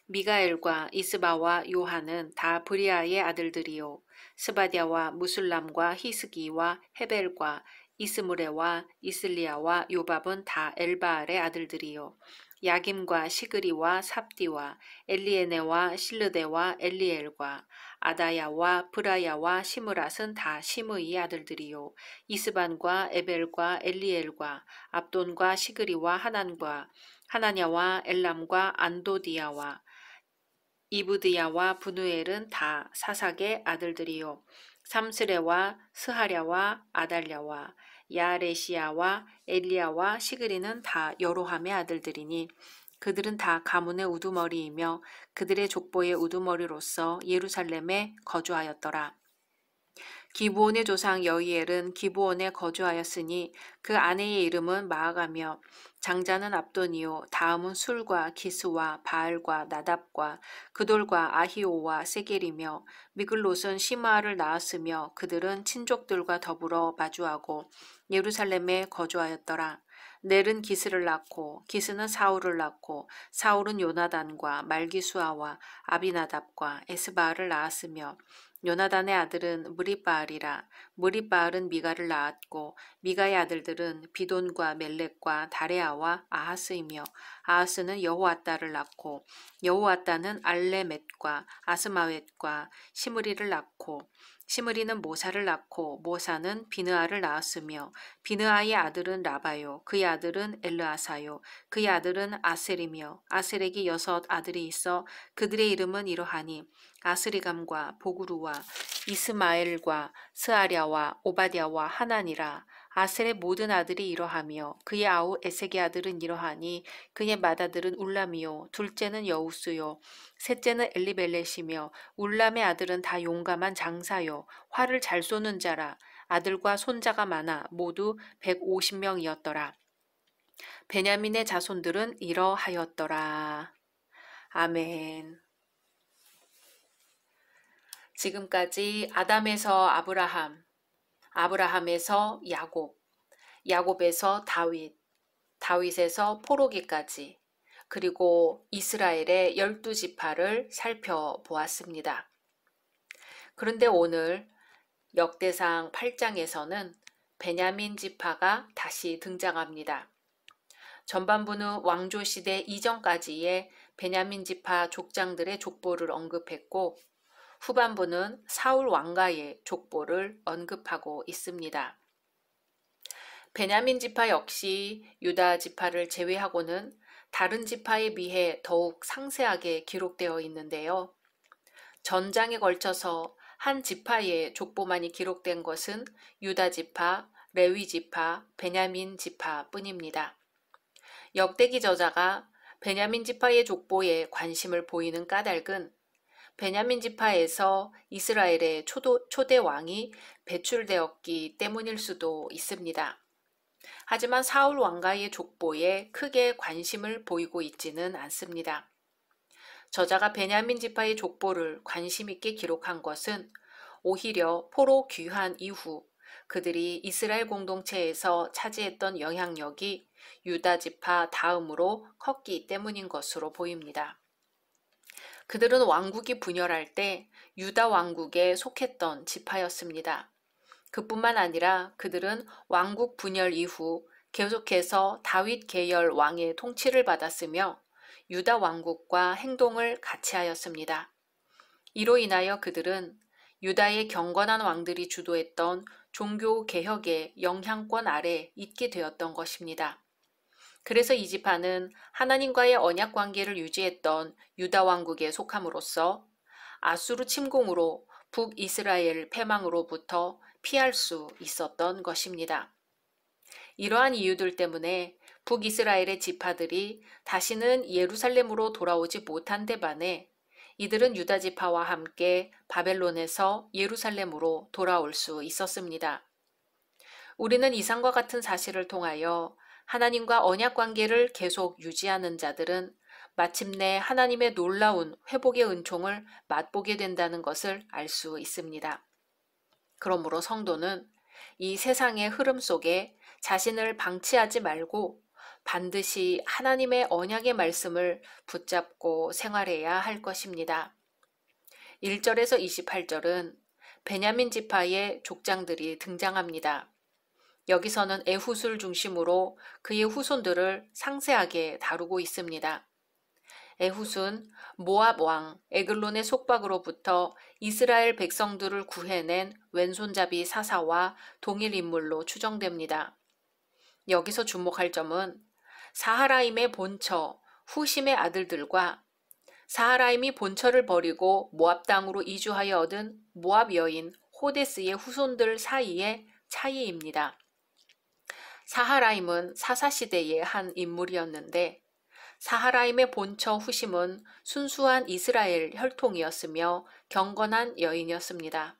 미가엘과 이스바와 요한은 다 브리아의 아들들이요 스바디아와 무술람과 히스기와 헤벨과 이스무레와 이슬리아와 요밥은 다 엘바알의 아들들이요 야김과 시그리와 삽디와 엘리에네와 실르데와 엘리엘과 아다야와 브라야와 시므랏은 다 시므이의 아들들이요 이스반과 에벨과 엘리엘과 압돈과 시그리와 하난과 하나냐와 엘람과 안도디야와 이브드야와 브누엘은 다 사삭의 아들들이요 삼스레와 스하랴와 아달랴와 야레시야와 엘리야와 시그리는 다 여로함의 아들들이니 그들은 다 가문의 우두머리이며 그들의 족보의 우두머리로서 예루살렘에 거주하였더라. 기브온의 조상 여이엘은 기브온에 거주하였으니 그 아내의 이름은 마아가며 장자는 압돈이요 다음은 술과 기스와 바알과 나답과 그돌과 아히오와 세겔이며 미글롯은 시므아를 낳았으며 그들은 친족들과 더불어 마주하고 예루살렘에 거주하였더라. 넬은 기스를 낳고 기스는 사울을 낳고 사울은 요나단과 말기수아와 아비나답과 에스바알을 낳았으며 요나단의 아들은 무리바알이라. 무리바알은 미가를 낳았고 미가의 아들들은 비돈과 멜렉과 다레아와 아하스이며 아하스는 여호아따를 낳고 여호아따는 알레멧과 아스마웻과 시므리를 낳고 시므리는 모사를 낳고 모사는 비느아를 낳았으며 비느아의 아들은 라바요 그의 아들은 엘르아사요 그의 아들은 아셀이며 아셀에게 6 아들이 있어 그들의 이름은 이러하니 아스리감과 보구루와 이스마엘과 스아랴와 오바댜와 하나니라. 아셀의 모든 아들이 이러하며 그의 아우 에색의 아들은 이러하니 그의 맏아들은 울람이요 둘째는 여우스요 셋째는 엘리벨렛이며 울람의 아들은 다 용감한 장사요 활을 잘 쏘는 자라. 아들과 손자가 많아 모두 150명이었더라. 베냐민의 자손들은 이러하였더라. 아멘. 지금까지 아담에서 아브라함, 아브라함에서 야곱, 야곱에서 다윗, 다윗에서 포로기까지 그리고 이스라엘의 12지파를 살펴보았습니다. 그런데 오늘 역대상 8장에서는 베냐민 지파가 다시 등장합니다. 전반부는 왕조시대 이전까지의 베냐민 지파 족장들의 족보를 언급했고 후반부는 사울 왕가의 족보를 언급하고 있습니다. 베냐민 지파 역시 유다 지파를 제외하고는 다른 지파에 비해 더욱 상세하게 기록되어 있는데요. 전장에 걸쳐서 한 지파의 족보만이 기록된 것은 유다 지파, 레위 지파, 베냐민 지파뿐입니다. 역대기 저자가 베냐민 지파의 족보에 관심을 보이는 까닭은 베냐민 지파에서 이스라엘의 초대 왕이 배출되었기 때문일 수도 있습니다. 하지만 사울 왕가의 족보에 크게 관심을 보이고 있지는 않습니다. 저자가 베냐민 지파의 족보를 관심 있게 기록한 것은 오히려 포로 귀환 이후 그들이 이스라엘 공동체에서 차지했던 영향력이 유다 지파 다음으로 컸기 때문인 것으로 보입니다. 그들은 왕국이 분열할 때 유다 왕국에 속했던 지파였습니다. 그뿐만 아니라 그들은 왕국 분열 이후 계속해서 다윗 계열 왕의 통치를 받았으며 유다 왕국과 행동을 같이 하였습니다. 이로 인하여 그들은 유다의 경건한 왕들이 주도했던 종교 개혁의 영향권 아래 있게 되었던 것입니다. 그래서 이 지파는 하나님과의 언약 관계를 유지했던 유다 왕국에 속함으로써 아수르 침공으로 북이스라엘 패망으로부터 피할 수 있었던 것입니다. 이러한 이유들 때문에 북이스라엘의 지파들이 다시는 예루살렘으로 돌아오지 못한 데 반해 이들은 유다 지파와 함께 바벨론에서 예루살렘으로 돌아올 수 있었습니다. 우리는 이상과 같은 사실을 통하여 하나님과 언약 관계를 계속 유지하는 자들은 마침내 하나님의 놀라운 회복의 은총을 맛보게 된다는 것을 알 수 있습니다. 그러므로 성도는 이 세상의 흐름 속에 자신을 방치하지 말고 반드시 하나님의 언약의 말씀을 붙잡고 생활해야 할 것입니다. 1절에서 28절은 베냐민 지파의 족장들이 등장합니다. 여기서는 에훗을 중심으로 그의 후손들을 상세하게 다루고 있습니다. 에훗은 모압 왕 에글론의 속박으로부터 이스라엘 백성들을 구해낸 왼손잡이 사사와 동일 인물로 추정됩니다. 여기서 주목할 점은 사하라임의 본처 후심의 아들들과 사하라임이 본처를 버리고 모압 땅으로 이주하여 얻은 모압 여인 호데스의 후손들 사이의 차이입니다. 사하라임은 사사시대의 한 인물이었는데 사하라임의 본처 후심은 순수한 이스라엘 혈통이었으며 경건한 여인이었습니다.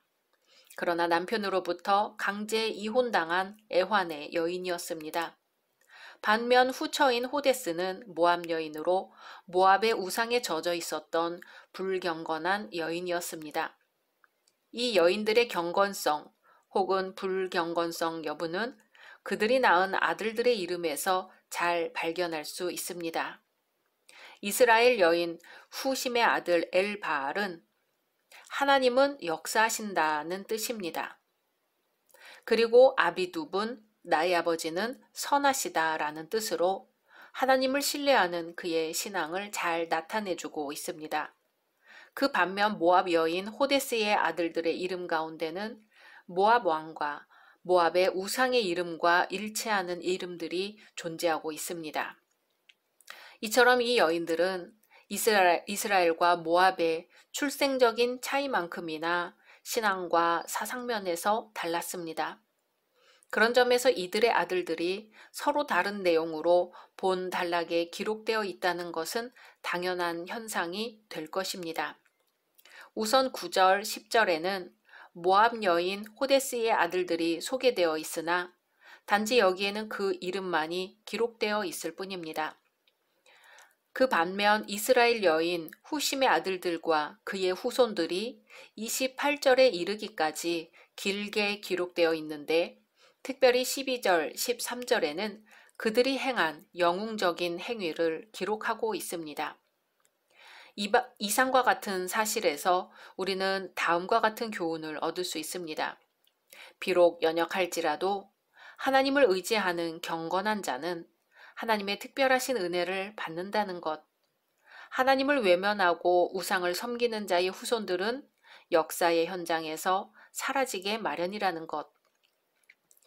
그러나 남편으로부터 강제 이혼당한 애환의 여인이었습니다. 반면 후처인 호데스는 모압 여인으로 모압의 우상에 젖어 있었던 불경건한 여인이었습니다. 이 여인들의 경건성 혹은 불경건성 여부는 그들이 낳은 아들들의 이름에서 잘 발견할 수 있습니다. 이스라엘 여인 후심의 아들 엘바알은 하나님은 역사하신다는 뜻입니다. 그리고 아비두분 나의 아버지는 선하시다라는 뜻으로 하나님을 신뢰하는 그의 신앙을 잘 나타내주고 있습니다. 그 반면 모압 여인 호데스의 아들들의 이름 가운데는 모압 왕과 모압의 우상의 이름과 일치하는 이름들이 존재하고 있습니다. 이처럼 이 여인들은 이스라엘과 모압의 출생적인 차이만큼이나 신앙과 사상면에서 달랐습니다. 그런 점에서 이들의 아들들이 서로 다른 내용으로 본 단락에 기록되어 있다는 것은 당연한 현상이 될 것입니다. 우선 9절, 10절에는 모압 여인 호데스의 아들들이 소개되어 있으나 단지 여기에는 그 이름만이 기록되어 있을 뿐입니다. 그 반면 이스라엘 여인 후심의 아들들과 그의 후손들이 28절에 이르기까지 길게 기록되어 있는데 특별히 12절, 13절에는 그들이 행한 영웅적인 행위를 기록하고 있습니다. 이상과 같은 사실에서 우리는 다음과 같은 교훈을 얻을 수 있습니다. 비록 연약할지라도 하나님을 의지하는 경건한 자는 하나님의 특별하신 은혜를 받는다는 것, 하나님을 외면하고 우상을 섬기는 자의 후손들은 역사의 현장에서 사라지게 마련이라는 것,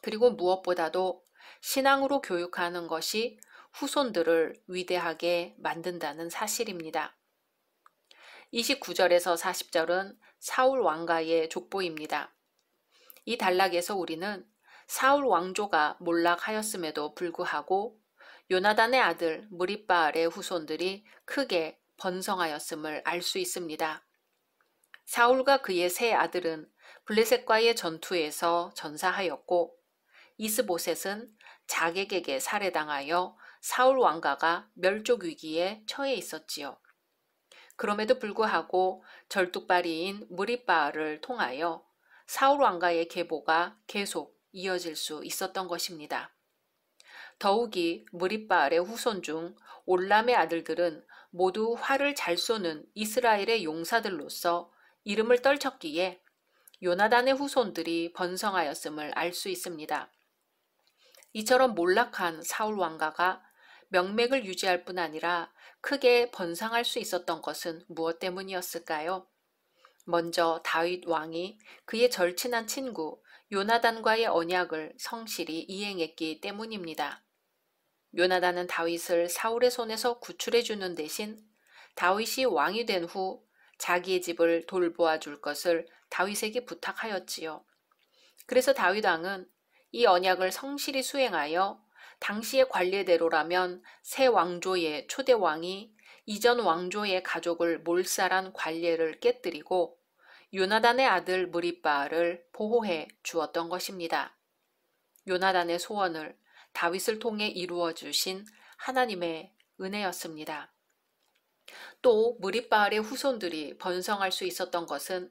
그리고 무엇보다도 신앙으로 교육하는 것이 후손들을 위대하게 만든다는 사실입니다. 29절에서 40절은 사울 왕가의 족보입니다. 이 단락에서 우리는 사울 왕조가 몰락하였음에도 불구하고 요나단의 아들 무립바알의 후손들이 크게 번성하였음을 알 수 있습니다. 사울과 그의 세 아들은 블레셋과의 전투에서 전사하였고 이스보셋은 자객에게 살해당하여 사울 왕가가 멸족 위기에 처해 있었지요. 그럼에도 불구하고 절뚝발이인 무립바알을 통하여 사울 왕가의 계보가 계속 이어질 수 있었던 것입니다. 더욱이 무립바알의 후손 중 올람의 아들들은 모두 활을 잘 쏘는 이스라엘의 용사들로서 이름을 떨쳤기에 요나단의 후손들이 번성하였음을 알 수 있습니다. 이처럼 몰락한 사울 왕가가 명맥을 유지할 뿐 아니라 크게 번성할 수 있었던 것은 무엇 때문이었을까요? 먼저 다윗 왕이 그의 절친한 친구 요나단과의 언약을 성실히 이행했기 때문입니다. 요나단은 다윗을 사울의 손에서 구출해 주는 대신 다윗이 왕이 된 후 자기의 집을 돌보아 줄 것을 다윗에게 부탁하였지요. 그래서 다윗 왕은 이 언약을 성실히 수행하여 당시의 관례대로라면 새 왕조의 초대 왕이 이전 왕조의 가족을 몰살한 관례를 깨뜨리고 요나단의 아들 무립바알을 보호해 주었던 것입니다. 요나단의 소원을 다윗을 통해 이루어 주신 하나님의 은혜였습니다. 또 무립바알의 후손들이 번성할 수 있었던 것은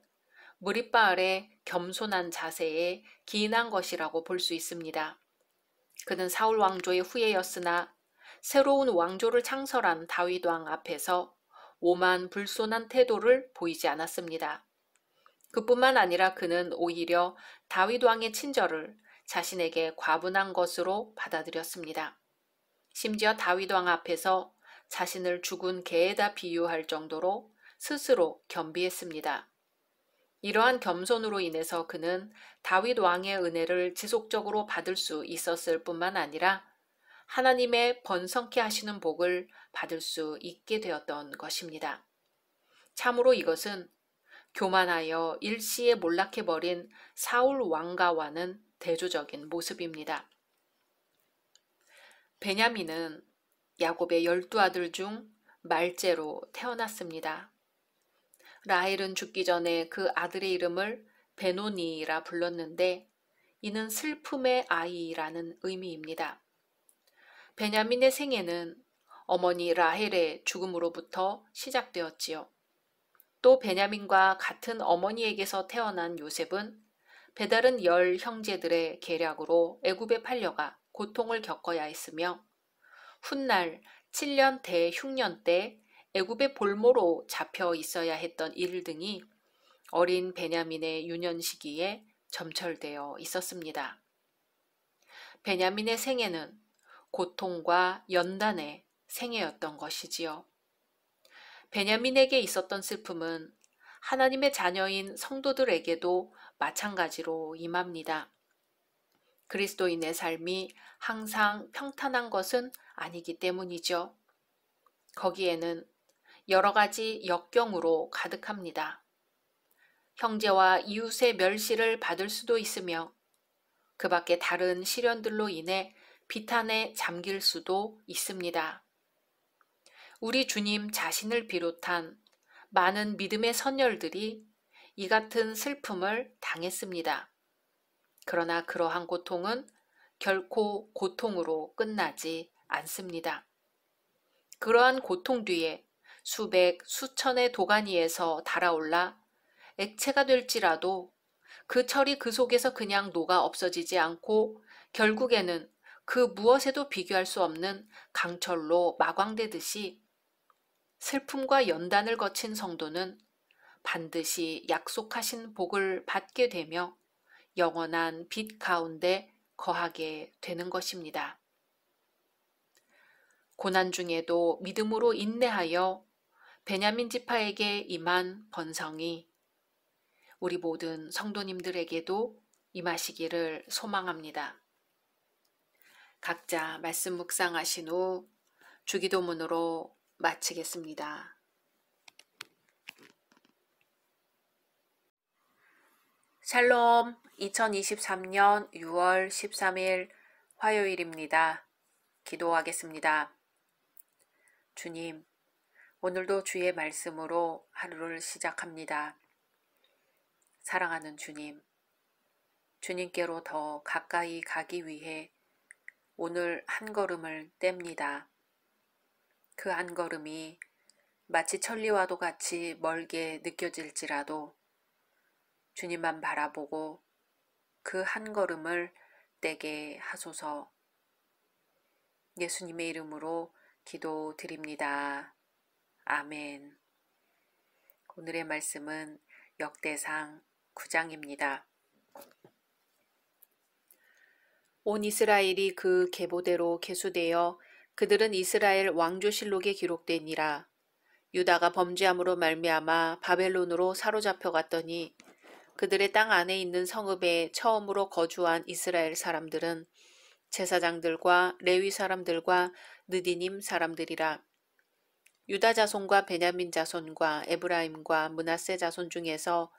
무립바알의 겸손한 자세에 기인한 것이라고 볼 수 있습니다. 그는 사울 왕조의 후예였으나 새로운 왕조를 창설한 다윗 왕 앞에서 오만 불손한 태도를 보이지 않았습니다. 그뿐만 아니라 그는 오히려 다윗 왕의 친절을 자신에게 과분한 것으로 받아들였습니다. 심지어 다윗 왕 앞에서 자신을 죽은 개에다 비유할 정도로 스스로 겸비했습니다. 이러한 겸손으로 인해서 그는 다윗 왕의 은혜를 지속적으로 받을 수 있었을 뿐만 아니라 하나님의 번성케 하시는 복을 받을 수 있게 되었던 것입니다. 참으로 이것은 교만하여 일시에 몰락해버린 사울 왕가와는 대조적인 모습입니다. 베냐민은 야곱의 12아들 중 말째로 태어났습니다. 라헬은 죽기 전에 그 아들의 이름을 베노니라 불렀는데 이는 슬픔의 아이라는 의미입니다. 베냐민의 생애는 어머니 라헬의 죽음으로부터 시작되었지요. 또 베냐민과 같은 어머니에게서 태어난 요셉은 배다른 10 형제들의 계략으로 애굽에 팔려가 고통을 겪어야 했으며 훗날 7년 대흉년 때 애굽의 볼모로 잡혀 있어야 했던 일 등이 어린 베냐민의 유년 시기에 점철되어 있었습니다. 베냐민의 생애는 고통과 연단의 생애였던 것이지요. 베냐민에게 있었던 슬픔은 하나님의 자녀인 성도들에게도 마찬가지로 임합니다. 그리스도인의 삶이 항상 평탄한 것은 아니기 때문이죠. 거기에는 여러 가지 역경으로 가득합니다. 형제와 이웃의 멸시를 받을 수도 있으며 그 밖에 다른 시련들로 인해 비탄에 잠길 수도 있습니다. 우리 주님 자신을 비롯한 많은 믿음의 선열들이 이 같은 슬픔을 당했습니다. 그러나 그러한 고통은 결코 고통으로 끝나지 않습니다. 그러한 고통 뒤에 수백, 수천의 도가니에서 달아올라 액체가 될지라도 그 철이 그 속에서 그냥 녹아 없어지지 않고 결국에는 그 무엇에도 비교할 수 없는 강철로 마광되듯이 슬픔과 연단을 거친 성도는 반드시 약속하신 복을 받게 되며 영원한 빛 가운데 거하게 되는 것입니다. 고난 중에도 믿음으로 인내하여 베냐민 지파에게 임한 번성이 우리 모든 성도님들에게도 임하시기를 소망합니다. 각자 말씀 묵상하신 후 주기도문으로 마치겠습니다. 샬롬, 2023년 6월 13일 화요일입니다. 기도하겠습니다. 주님, 오늘도 주의 말씀으로 하루를 시작합니다. 사랑하는 주님, 주님께로 더 가까이 가기 위해 오늘 한 걸음을 뗍니다. 그 한 걸음이 마치 천리와도 같이 멀게 느껴질지라도 주님만 바라보고 그 한 걸음을 떼게 하소서. 예수님의 이름으로 기도드립니다. 아멘. 오늘의 말씀은 역대상 9장입니다. 온 이스라엘이 그 계보대로 계수되어 그들은 이스라엘 왕조실록에 기록되니라. 유다가 범죄함으로 말미암아 바벨론으로 사로잡혀 갔더니 그들의 땅 안에 있는 성읍에 처음으로 거주한 이스라엘 사람들은 제사장들과 레위 사람들과 느디님 사람들이라. 유다 자손과 베냐민 자손과 에브라임과 므낫세 자손 중에서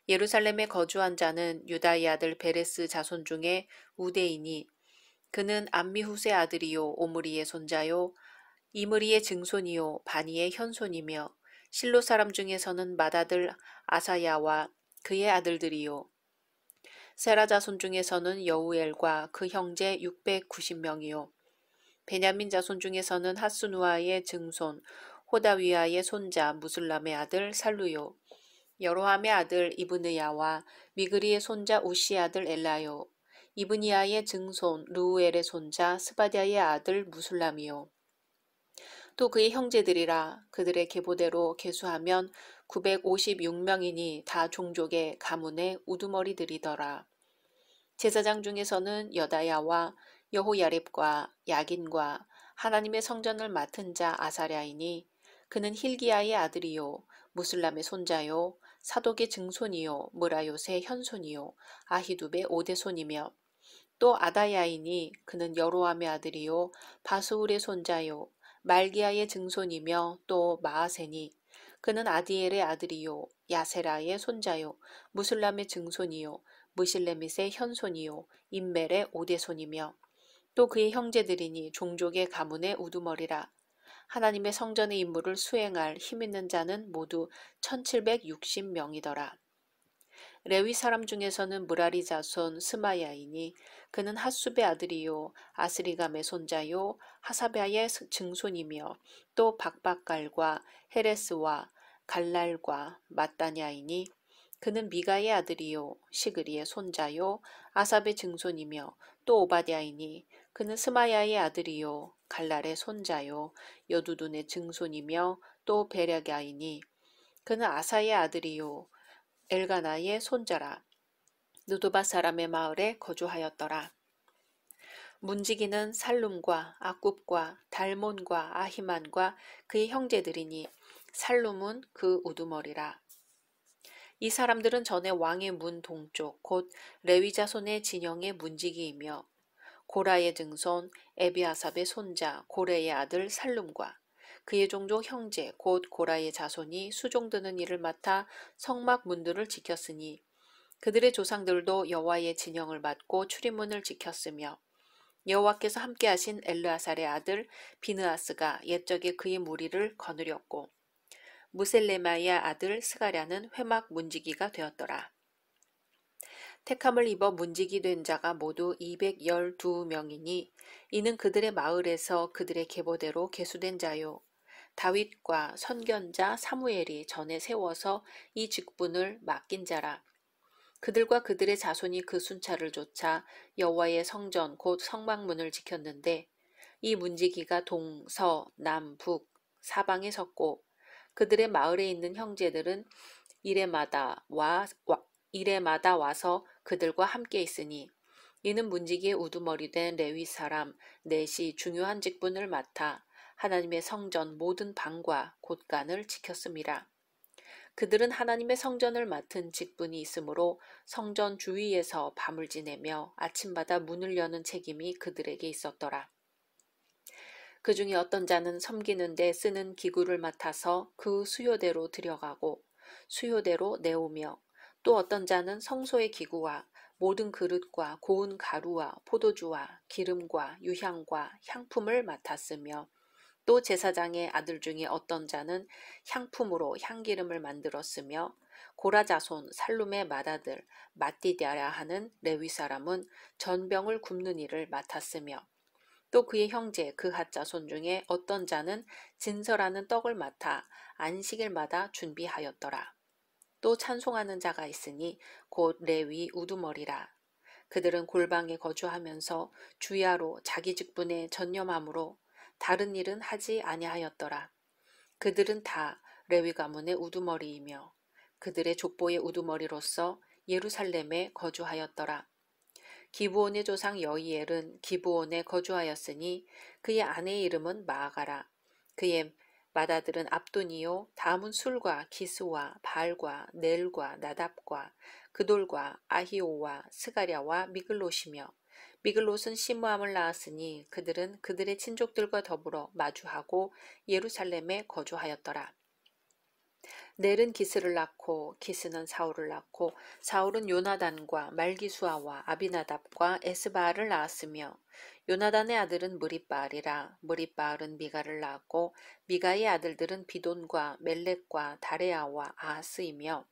예루살렘에 거주한 자는 유다의 아들 베레스 자손 중에 우대이니 그는 암미후세 아들이요 오므리의 손자요 이므리의 증손이요 바니의 현손이며 실로 사람 중에서는 맏아들 아사야와 그의 아들들이요 세라 자손 중에서는 여우엘과 그 형제 690명이요 베냐민 자손 중에서는 하스누아의 증손 호다위아의 손자 무술람의 아들 살루요 여로함의 아들 이브느야와 미그리의 손자 우시의 아들 엘라요 이브니아의 증손 르우엘의 손자 스바디아의 아들 무술람이요 또 그의 형제들이라. 그들의 계보대로 계수하면 956명이니 다 종족의 가문의 우두머리들이더라. 제사장 중에서는 여다야와 여호야립과 야긴과 하나님의 성전을 맡은 자 아사랴이니 그는 힐기야의 아들이요 무슬람의 손자요 사독의 증손이요 무라요의 현손이요 아히두베 오대손이며 또 아다야이니 그는 여로함의 아들이요 바스울의 손자요 말기야의 증손이며 또 마아세니 그는 아디엘의 아들이요 야세라의 손자요 무슬람의 증손이요 무실레밋의 현손이요 임멜의 오대손이며 또 그의 형제들이니 종족의 가문의 우두머리라. 하나님의 성전의 임무를 수행할 힘있는 자는 모두 1760명이더라. 레위 사람 중에서는 무라리 자손 스마야이니 그는 핫숲의 아들이요 아스리감의 손자요 하사베아의 증손이며 또 박박갈과 헤레스와 갈랄과 마따냐이니 그는 미가의 아들이요 시그리의 손자요 아삽의 증손이며 또 오바댜이니 그는 스마야의 아들이요 갈랄의 손자요 여두둔의 증손이며 또 베랴가이니 그는 아사의 아들이요 엘가나의 손자라. 느도바 사람의 마을에 거주하였더라. 문지기는 살룸과 아굽과 달몬과 아히만과 그의 형제들이니 살룸은 그 우두머리라. 이 사람들은 전에 왕의 문 동쪽 곧 레위 자손의 진영의 문지기이며 고라의 증손 에비아삽의 손자 고레의 아들 살룸과 그의 종족 형제 곧 고라의 자손이 수종드는 일을 맡아 성막 문들을 지켰으니 그들의 조상들도 여호와의 진영을 맡고 출입문을 지켰으며 여호와께서 함께하신 엘르아살의 아들 비느아스가 옛적에 그의 무리를 거느렸고 무셀레마의 아들 스가랴는 회막 문지기가 되었더라. 택함을 입어 문지기 된 자가 모두 212명이니 이는 그들의 마을에서 그들의 계보대로 계수된 자요. 다윗과 선견자 사무엘이 전에 세워서 이 직분을 맡긴 자라. 그들과 그들의 자손이 그 순찰을 좇아 여호와의 성전 곧 성막문을 지켰는데 이 문지기가 동, 서, 남, 북, 사방에 섰고 그들의 마을에 있는 형제들은 이레마다 와서 그들과 함께 있으니 이는 문지기의 우두머리 된 레위 사람 넷이 중요한 직분을 맡아 하나님의 성전 모든 방과 곳간을 지켰습니다. 그들은 하나님의 성전을 맡은 직분이 있으므로 성전 주위에서 밤을 지내며 아침마다 문을 여는 책임이 그들에게 있었더라. 그 중에 어떤 자는 섬기는 데 쓰는 기구를 맡아서 그 수요대로 들여가고 수요대로 내오며, 또 어떤 자는 성소의 기구와 모든 그릇과 고운 가루와 포도주와 기름과 유향과 향품을 맡았으며, 또 제사장의 아들 중에 어떤 자는 향품으로 향기름을 만들었으며, 고라 자손 살룸의 맏아들 마띠디아라 하는 레위 사람은 전병을 굽는 일을 맡았으며, 또 그의 형제 그핫 자손 중에 어떤 자는 진설하는 떡을 맡아 안식일마다 준비하였더라. 또 찬송하는 자가 있으니 곧 레위 우두머리라. 그들은 골방에 거주하면서 주야로 자기 직분에 전념함으로 다른 일은 하지 아니하였더라. 그들은 다 레위 가문의 우두머리이며 그들의 족보의 우두머리로서 예루살렘에 거주하였더라. 기브온의 조상 여이엘은 기브온에 거주하였으니 그의 아내의 이름은 마아가라. 그의 맏아들은 압돈이요 다음은 술과 기스와 바알과 넬과 나답과 그돌과 아히오와 스가랴와 미글롯이며, 미글롯은 시므함을 낳았으니 그들은 그들의 친족들과 더불어 마주하고 예루살렘에 거주하였더라. 넬은 기스를 낳고 기스는 사울을 낳고 사울은 요나단과 말기수아와 아비나답과 에스바알을 낳았으며, 요나단의 아들은 무립바알이라. 무립바알은 미가를 낳았고 미가의 아들들은 비돈과 멜렉과 다레아와 아하스이며,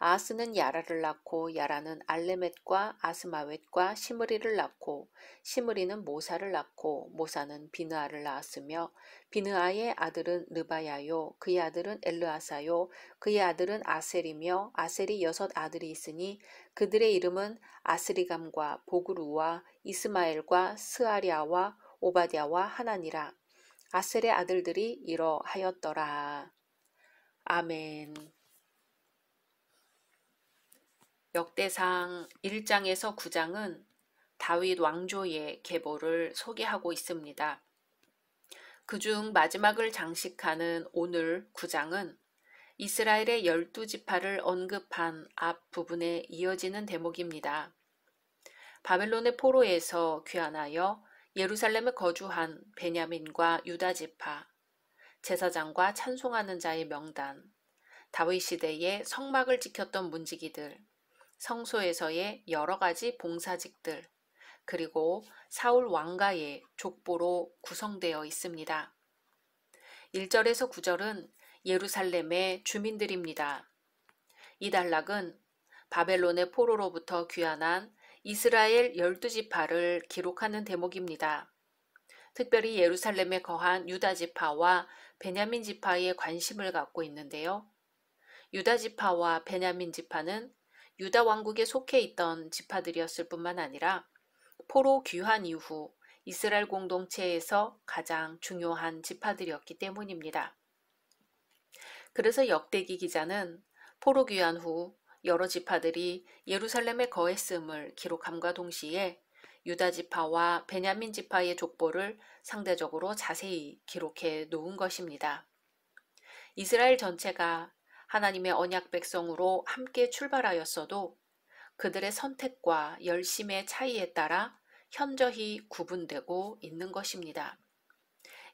아하스는 야라를 낳고 야라는 알레멧과 아스마웻과 시므리를 낳고 시므리는 모사를 낳고 모사는 비느아를 낳았으며, 비느아의 아들은 르바야요 그의 아들은 엘르아사요 그의 아들은 아셀이며, 아셀이 6 아들이 있으니 그들의 이름은 아스리감과 보그루와 이스마엘과 스아리아와 오바댜와 하나니라. 아셀의 아들들이 이러하였더라. 아멘. 역대상 1장에서 9장은 다윗 왕조의 계보를 소개하고 있습니다. 그중 마지막을 장식하는 오늘 9장은 이스라엘의 12지파를 언급한 앞 부분에 이어지는 대목입니다. 바벨론의 포로에서 귀환하여 예루살렘에 거주한 베냐민과 유다지파, 제사장과 찬송하는 자의 명단, 다윗 시대의 성막을 지켰던 문지기들, 성소에서의 여러 가지 봉사직들, 그리고 사울 왕가의 족보로 구성되어 있습니다. 1절에서 9절은 예루살렘의 주민들입니다. 이 단락은 바벨론의 포로로부터 귀환한 이스라엘 12지파를 기록하는 대목입니다. 특별히 예루살렘에 거한 유다 지파와 베냐민 지파에 관심을 갖고 있는데요. 유다 지파와 베냐민 지파는 유다 왕국에 속해 있던 지파들이었을 뿐만 아니라 포로 귀환 이후 이스라엘 공동체에서 가장 중요한 지파들이었기 때문입니다. 그래서 역대기 기자는 포로 귀환 후 여러 지파들이 예루살렘에 거했음을 기록함과 동시에 유다 지파와 베냐민 지파의 족보를 상대적으로 자세히 기록해 놓은 것입니다. 이스라엘 전체가 하나님의 언약 백성으로 함께 출발하였어도 그들의 선택과 열심의 차이에 따라 현저히 구분되고 있는 것입니다.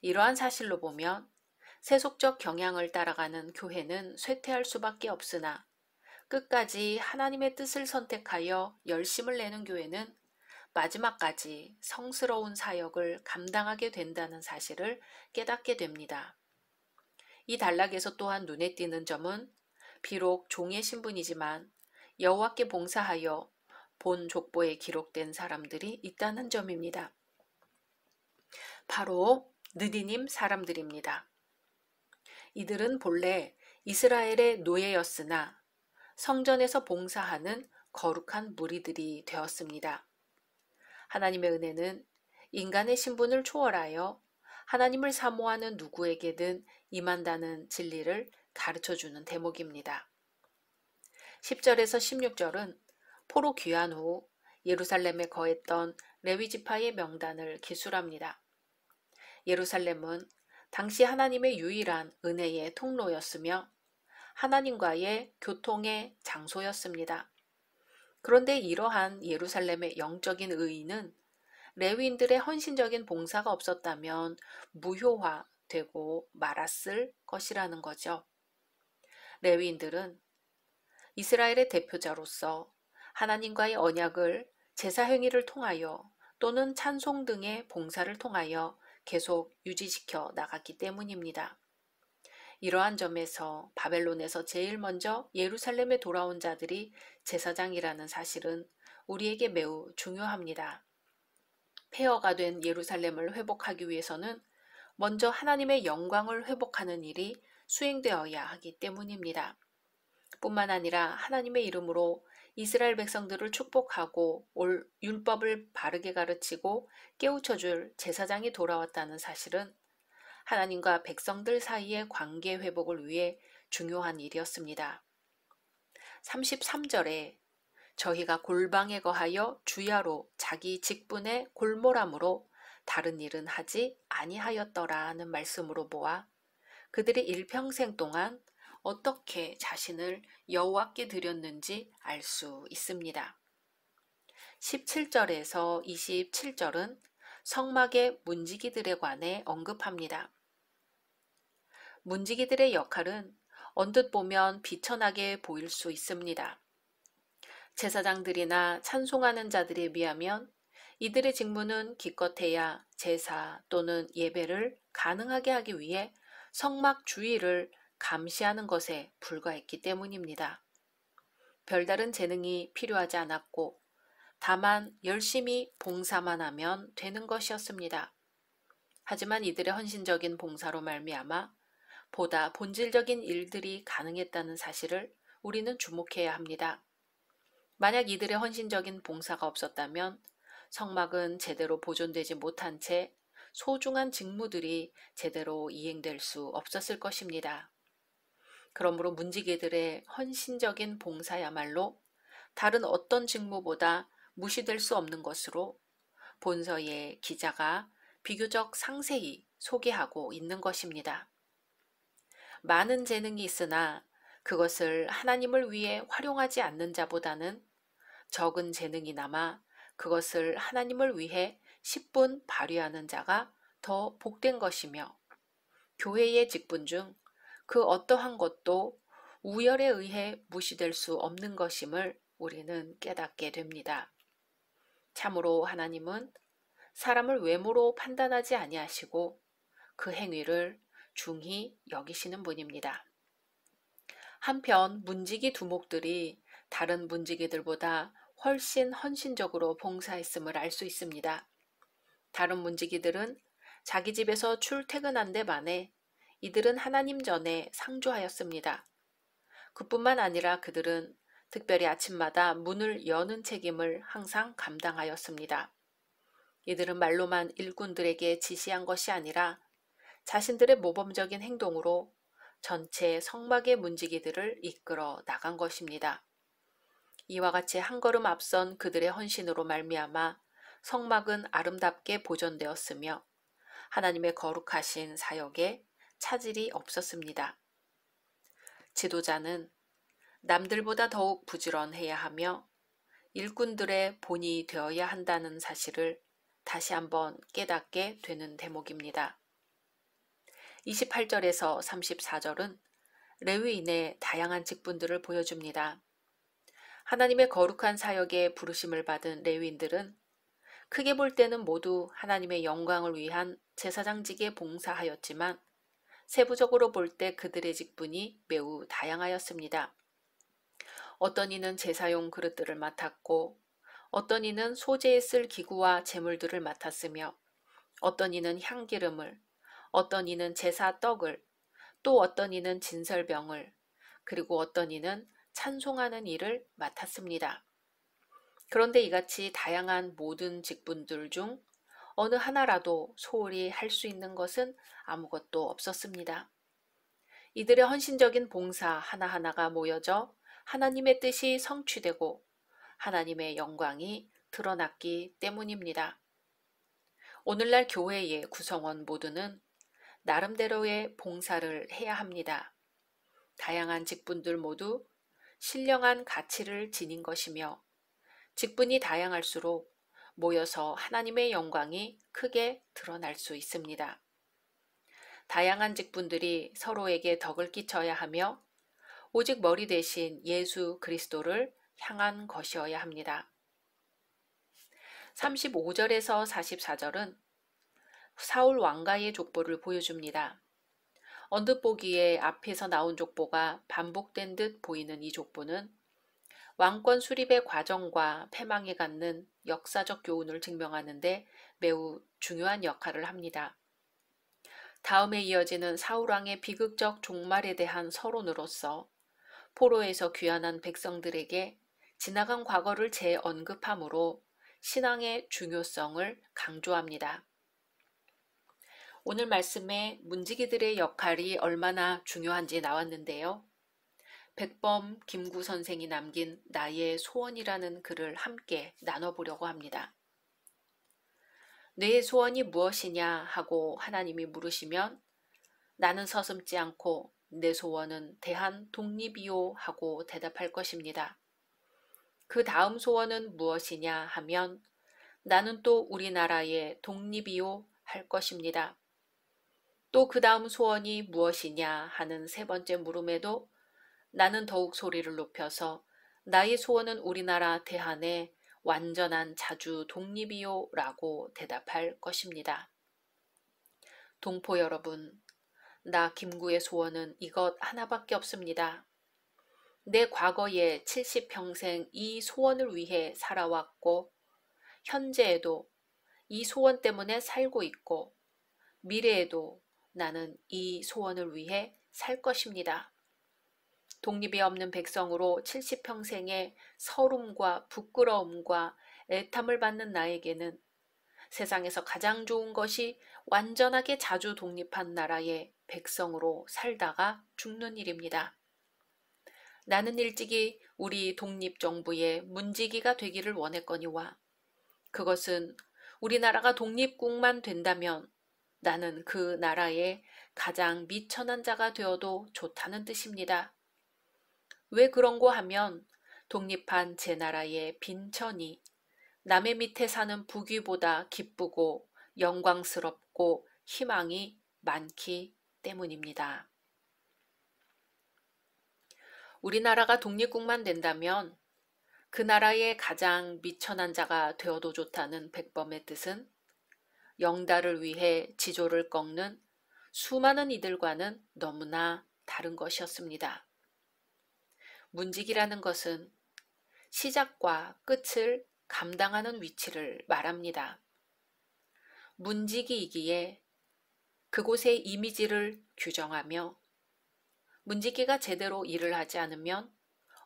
이러한 사실로 보면 세속적 경향을 따라가는 교회는 쇠퇴할 수밖에 없으나, 끝까지 하나님의 뜻을 선택하여 열심을 내는 교회는 마지막까지 성스러운 사역을 감당하게 된다는 사실을 깨닫게 됩니다. 이 단락에서 또한 눈에 띄는 점은 비록 종의 신분이지만 여호와께 봉사하여 본 족보에 기록된 사람들이 있다는 점입니다. 바로 느디님 사람들입니다. 이들은 본래 이스라엘의 노예였으나 성전에서 봉사하는 거룩한 무리들이 되었습니다. 하나님의 은혜는 인간의 신분을 초월하여 하나님을 사모하는 누구에게든 임한다는 진리를 가르쳐주는 대목입니다. 10절에서 16절은 포로 귀환 후 예루살렘에 거했던 레위지파의 명단을 기술합니다. 예루살렘은 당시 하나님의 유일한 은혜의 통로였으며 하나님과의 교통의 장소였습니다. 그런데 이러한 예루살렘의 영적인 의의는 레위인들의 헌신적인 봉사가 없었다면 무효화되고 말았을 것이라는 거죠. 레위인들은 이스라엘의 대표자로서 하나님과의 언약을 제사 행위를 통하여 또는 찬송 등의 봉사를 통하여 계속 유지시켜 나갔기 때문입니다. 이러한 점에서 바벨론에서 제일 먼저 예루살렘에 돌아온 자들이 제사장이라는 사실은 우리에게 매우 중요합니다. 폐허가 된 예루살렘을 회복하기 위해서는 먼저 하나님의 영광을 회복하는 일이 수행되어야 하기 때문입니다. 뿐만 아니라 하나님의 이름으로 이스라엘 백성들을 축복하고 올 율법을 바르게 가르치고 깨우쳐줄 제사장이 돌아왔다는 사실은 하나님과 백성들 사이의 관계 회복을 위해 중요한 일이었습니다. 33절에 저희가 골방에 거하여 주야로 자기 직분에 골몰함으로 다른 일은 하지 아니하였더라는 말씀으로 보아 그들이 일평생 동안 어떻게 자신을 여호와께 드렸는지 알 수 있습니다. 17절에서 27절은 성막의 문지기들에 관해 언급합니다. 문지기들의 역할은 언뜻 보면 비천하게 보일 수 있습니다. 제사장들이나 찬송하는 자들에 비하면 이들의 직무는 기껏해야 제사 또는 예배를 가능하게 하기 위해 성막 주위를 감시하는 것에 불과했기 때문입니다. 별다른 재능이 필요하지 않았고 다만 열심히 봉사만 하면 되는 것이었습니다. 하지만 이들의 헌신적인 봉사로 말미암아 보다 본질적인 일들이 가능했다는 사실을 우리는 주목해야 합니다. 만약 이들의 헌신적인 봉사가 없었다면 성막은 제대로 보존되지 못한 채 소중한 직무들이 제대로 이행될 수 없었을 것입니다. 그러므로 문지기들의 헌신적인 봉사야말로 다른 어떤 직무보다 무시될 수 없는 것으로 본서의 기자가 비교적 상세히 소개하고 있는 것입니다. 많은 재능이 있으나 그것을 하나님을 위해 활용하지 않는 자보다는 적은 재능이 남아 그것을 하나님을 위해 10분 발휘하는 자가 더 복된 것이며 교회의 직분 중 그 어떠한 것도 우열에 의해 무시될 수 없는 것임을 우리는 깨닫게 됩니다. 참으로 하나님은 사람을 외모로 판단하지 아니하시고 그 행위를 중히 여기시는 분입니다. 한편 문지기 두목들이 다른 문지기들보다 훨씬 헌신적으로 봉사했음을 알 수 있습니다. 다른 문지기들은 자기 집에서 출퇴근한 데 반해 이들은 하나님 전에 상주하였습니다. 그뿐만 아니라 그들은 특별히 아침마다 문을 여는 책임을 항상 감당하였습니다. 이들은 말로만 일꾼들에게 지시한 것이 아니라 자신들의 모범적인 행동으로 전체 성막의 문지기들을 이끌어 나간 것입니다. 이와 같이 한 걸음 앞선 그들의 헌신으로 말미암아 성막은 아름답게 보존되었으며 하나님의 거룩하신 사역에 차질이 없었습니다. 지도자는 남들보다 더욱 부지런해야 하며 일꾼들의 본이 되어야 한다는 사실을 다시 한번 깨닫게 되는 대목입니다. 28절에서 34절은 레위인의 다양한 직분들을 보여줍니다. 하나님의 거룩한 사역에 부르심을 받은 레위인들은 크게 볼 때는 모두 하나님의 영광을 위한 제사장직에 봉사하였지만 세부적으로 볼 때 그들의 직분이 매우 다양하였습니다. 어떤 이는 제사용 그릇들을 맡았고 어떤 이는 소재에 쓸 기구와 제물들을 맡았으며 어떤 이는 향기름을, 어떤 이는 제사 떡을, 또 어떤 이는 진설병을, 그리고 어떤 이는 찬송하는 일을 맡았습니다. 그런데 이같이 다양한 모든 직분들 중 어느 하나라도 소홀히 할 수 있는 것은 아무것도 없었습니다. 이들의 헌신적인 봉사 하나하나가 모여져 하나님의 뜻이 성취되고 하나님의 영광이 드러났기 때문입니다. 오늘날 교회의 구성원 모두는 나름대로의 봉사를 해야 합니다. 다양한 직분들 모두 신령한 가치를 지닌 것이며 직분이 다양할수록 모여서 하나님의 영광이 크게 드러날 수 있습니다. 다양한 직분들이 서로에게 덕을 끼쳐야 하며 오직 머리 대신 예수 그리스도를 향한 것이어야 합니다. 35절에서 44절은 사울 왕가의 족보를 보여줍니다. 언뜻 보기에 앞에서 나온 족보가 반복된 듯 보이는 이 족보는 왕권 수립의 과정과 패망에 갖는 역사적 교훈을 증명하는 데 매우 중요한 역할을 합니다. 다음에 이어지는 사울왕의 비극적 종말에 대한 서론으로서 포로에서 귀환한 백성들에게 지나간 과거를 재언급함으로 신앙의 중요성을 강조합니다. 오늘 말씀에 문지기들의 역할이 얼마나 중요한지 나왔는데요. 백범 김구 선생이 남긴 나의 소원이라는 글을 함께 나눠보려고 합니다. 내 소원이 무엇이냐 하고 하나님이 물으시면 나는 서슴지 않고 내 소원은 대한 독립이요 하고 대답할 것입니다. 그 다음 소원은 무엇이냐 하면 나는 또 우리나라의 독립이요 할 것입니다. 또 그 다음 소원이 무엇이냐 하는 세 번째 물음에도 나는 더욱 소리를 높여서 나의 소원은 우리나라 대한의 완전한 자주 독립이요 라고 대답할 것입니다. 동포 여러분, 나 김구의 소원은 이것 하나밖에 없습니다. 내 과거에 70평생 이 소원을 위해 살아왔고 현재에도 이 소원 때문에 살고 있고 미래에도 나는 이 소원을 위해 살 것입니다. 독립이 없는 백성으로 70평생의 서름과 부끄러움과 애탐을 받는 나에게는 세상에서 가장 좋은 것이 완전하게 자주 독립한 나라의 백성으로 살다가 죽는 일입니다. 나는 일찍이 우리 독립정부의 문지기가 되기를 원했거니와 그것은 우리나라가 독립국만 된다면 나는 그 나라의 가장 미천한 자가 되어도 좋다는 뜻입니다. 왜 그런고 하면 독립한 제 나라의 빈천이 남의 밑에 사는 부귀보다 기쁘고 영광스럽고 희망이 많기 때문입니다. 우리나라가 독립국만 된다면 그 나라의 가장 미천한 자가 되어도 좋다는 백범의 뜻은 영달을 위해 지조를 꺾는 수많은 이들과는 너무나 다른 것이었습니다. 문직이라는 것은 시작과 끝을 감당하는 위치를 말합니다. 문지기이기에 그곳의 이미지를 규정하며 문지기가 제대로 일을 하지 않으면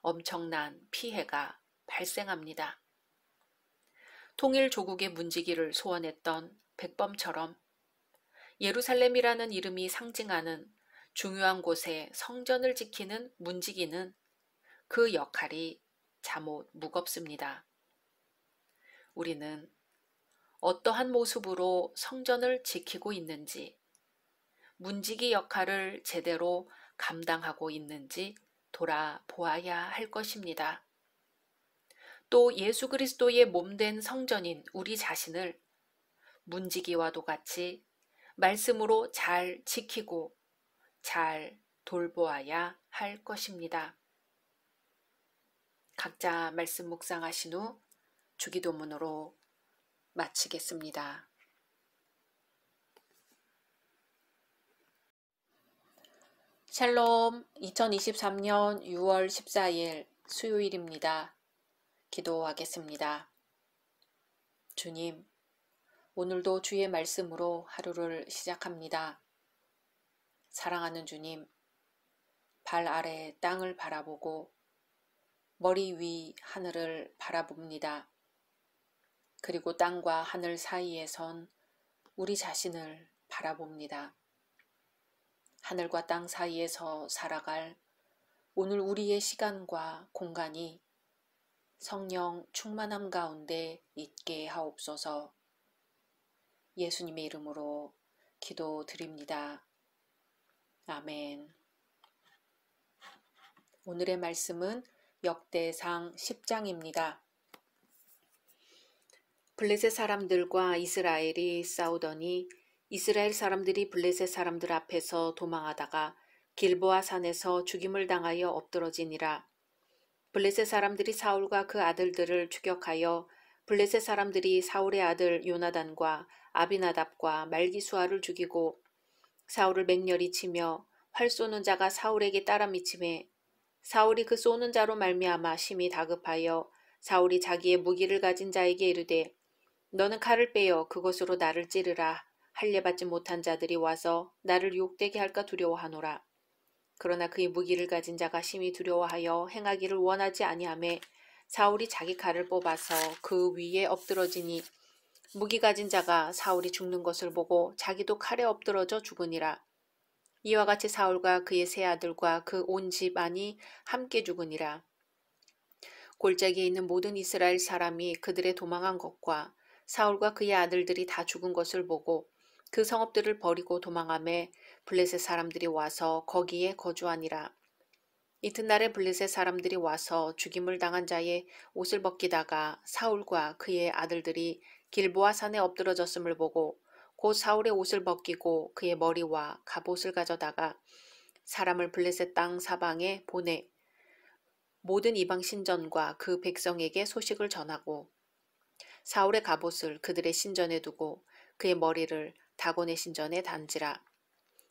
엄청난 피해가 발생합니다. 통일 조국의 문지기를 소원했던 백범처럼 예루살렘이라는 이름이 상징하는 중요한 곳에 성전을 지키는 문지기는 그 역할이 잠옷 무겁습니다. 우리는 어떠한 모습으로 성전을 지키고 있는지, 문지기 역할을 제대로 감당하고 있는지 돌아보아야 할 것입니다. 또 예수 그리스도의 몸된 성전인 우리 자신을 문지기와도 같이 말씀으로 잘 지키고 잘 돌보아야 할 것입니다. 각자 말씀 묵상하신 후 주기도문으로 마치겠습니다. 샬롬, 2023년 6월 14일 수요일입니다. 기도하겠습니다. 주님, 오늘도 주의 말씀으로 하루를 시작합니다. 사랑하는 주님, 발 아래 땅을 바라보고 머리 위 하늘을 바라봅니다. 그리고 땅과 하늘 사이에 선 우리 자신을 바라봅니다. 하늘과 땅 사이에서 살아갈 오늘 우리의 시간과 공간이 성령 충만함 가운데 있게 하옵소서. 예수님의 이름으로 기도드립니다. 아멘. 오늘의 말씀은 역대상 10장입니다. 블레셋 사람들과 이스라엘이 싸우더니 이스라엘 사람들이 블레셋 사람들 앞에서 도망하다가 길보아 산에서 죽임을 당하여 엎드러지니라. 블레셋 사람들이 사울과 그 아들들을 추격하여 블레셋 사람들이 사울의 아들 요나단과 아비나답과 말기수아를 죽이고 사울을 맹렬히 치며 활 쏘는 자가 사울에게 따라 미치매 사울이 그 쏘는 자로 말미암아 심히 다급하여 사울이 자기의 무기를 가진 자에게 이르되 너는 칼을 빼어 그것으로 나를 찌르라. 할례받지 못한 자들이 와서 나를 욕되게 할까 두려워하노라. 그러나 그의 무기를 가진 자가 심히 두려워하여 행하기를 원하지 아니하매 사울이 자기 칼을 뽑아서 그 위에 엎드러지니 무기 가진 자가 사울이 죽는 것을 보고 자기도 칼에 엎드러져 죽으니라. 이와 같이 사울과 그의 세 아들과 그 온 집안이 함께 죽으니라. 골짜기에 있는 모든 이스라엘 사람이 그들의 도망한 것과 사울과 그의 아들들이 다 죽은 것을 보고 그 성읍들을 버리고 도망하매 블레셋 사람들이 와서 거기에 거주하니라. 이튿날에 블레셋 사람들이 와서 죽임을 당한 자의 옷을 벗기다가 사울과 그의 아들들이 길보아 산에 엎드러졌음을 보고 곧 사울의 옷을 벗기고 그의 머리와 갑옷을 가져다가 사람을 블레셋 땅 사방에 보내 모든 이방 신전과 그 백성에게 소식을 전하고 사울의 갑옷을 그들의 신전에 두고 그의 머리를 다곤의 신전에 단지라.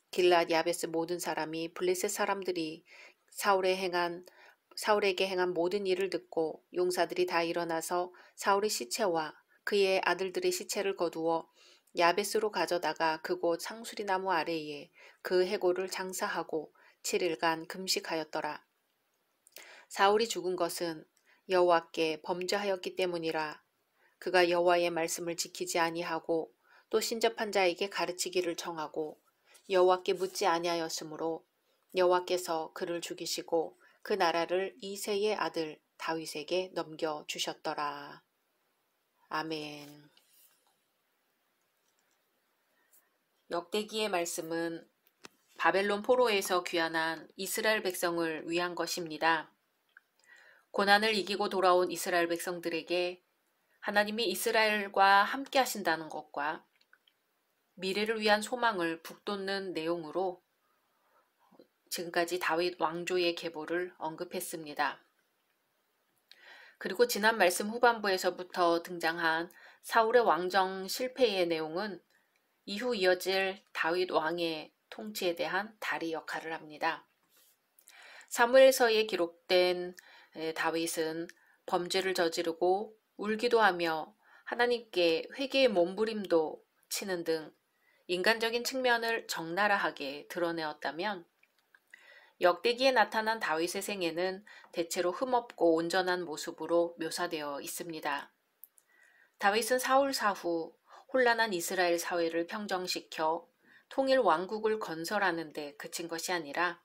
길랏 야베스 모든 사람이 블레셋 사람들이 사울에게 행한 모든 일을 듣고 용사들이 다 일어나서 사울의 시체와 그의 아들들의 시체를 거두어 야베스로 가져다가 그곳 상수리 나무 아래에 그 해골을 장사하고 7일간 금식하였더라. 사울이 죽은 것은 여호와께 범죄하였기 때문이라. 그가 여호와의 말씀을 지키지 아니하고 또 신접한 자에게 가르치기를 청하고 여호와께 묻지 아니하였으므로 여호와께서 그를 죽이시고 그 나라를 이새의 아들 다윗에게 넘겨주셨더라. 아멘. 역대기의 말씀은 바벨론 포로에서 귀환한 이스라엘 백성을 위한 것입니다. 고난을 이기고 돌아온 이스라엘 백성들에게 하나님이 이스라엘과 함께 하신다는 것과 미래를 위한 소망을 북돋는 내용으로 지금까지 다윗 왕조의 계보를 언급했습니다. 그리고 지난 말씀 후반부에서부터 등장한 사울의 왕정 실패의 내용은 이후 이어질 다윗 왕의 통치에 대한 다리 역할을 합니다. 사무엘서에 기록된 다윗은 범죄를 저지르고 울기도 하며 하나님께 회개의 몸부림도 치는 등 인간적인 측면을 적나라하게 드러내었다면 역대기에 나타난 다윗의 생애는 대체로 흠없고 온전한 모습으로 묘사되어 있습니다. 다윗은 사울 사후 혼란한 이스라엘 사회를 평정시켜 통일 왕국을 건설하는 데 그친 것이 아니라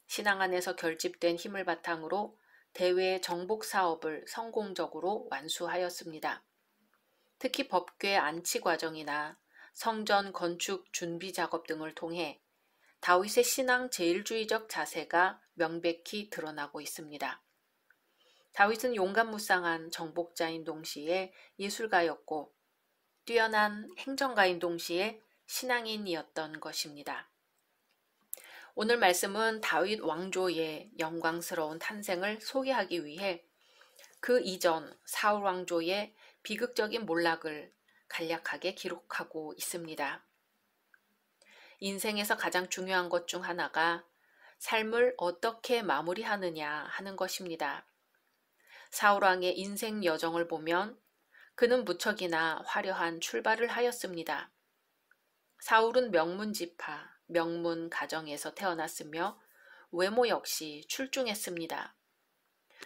신앙 안에서 결집된 힘을 바탕으로 대외 정복 사업을 성공적으로 완수하였습니다. 특히 법궤 안치 과정이나 성전 건축 준비 작업 등을 통해 다윗의 신앙 제일주의적 자세가 명백히 드러나고 있습니다. 다윗은 용감무쌍한 정복자인 동시에 예술가였고 뛰어난 행정가인 동시에 신앙인이었던 것입니다. 오늘 말씀은 다윗 왕조의 영광스러운 탄생을 소개하기 위해 그 이전 사울 왕조의 비극적인 몰락을 간략하게 기록하고 있습니다. 인생에서 가장 중요한 것 중 하나가 삶을 어떻게 마무리하느냐 하는 것입니다. 사울 왕의 인생 여정을 보면 그는 무척이나 화려한 출발을 하였습니다. 사울은 명문 지파, 명문 가정에서 태어났으며 외모 역시 출중했습니다.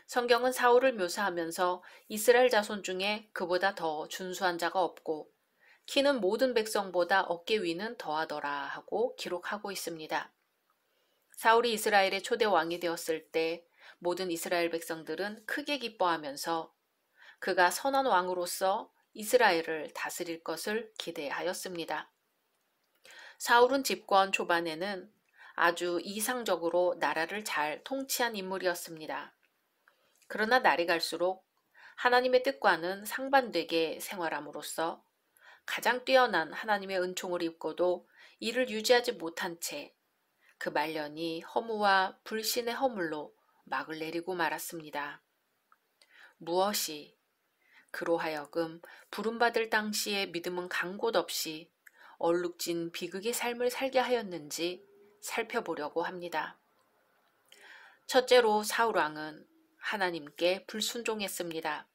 성경은 사울을 묘사하면서 이스라엘 자손 중에 그보다 더 준수한 자가 없고 키는 모든 백성보다 어깨 위는 더하더라 하고 기록하고 있습니다. 사울이 이스라엘의 초대 왕이 되었을 때 모든 이스라엘 백성들은 크게 기뻐하면서 그가 선한 왕으로서 이스라엘을 다스릴 것을 기대하였습니다. 사울은 집권 초반에는 아주 이상적으로 나라를 잘 통치한 인물이었습니다. 그러나 날이 갈수록 하나님의 뜻과는 상반되게 생활함으로써 가장 뛰어난 하나님의 은총을 입고도 이를 유지하지 못한 채 그 말년이 허무와 불신의 허물로 막을 내리고 말았습니다. 무엇이 그로 하여금 부름받을 당시의 믿음은 간 곳 없이 얼룩진 비극의 삶을 살게 하였는지 살펴보려고 합니다. 첫째로 사울왕은 하나님께 불순종했습니다.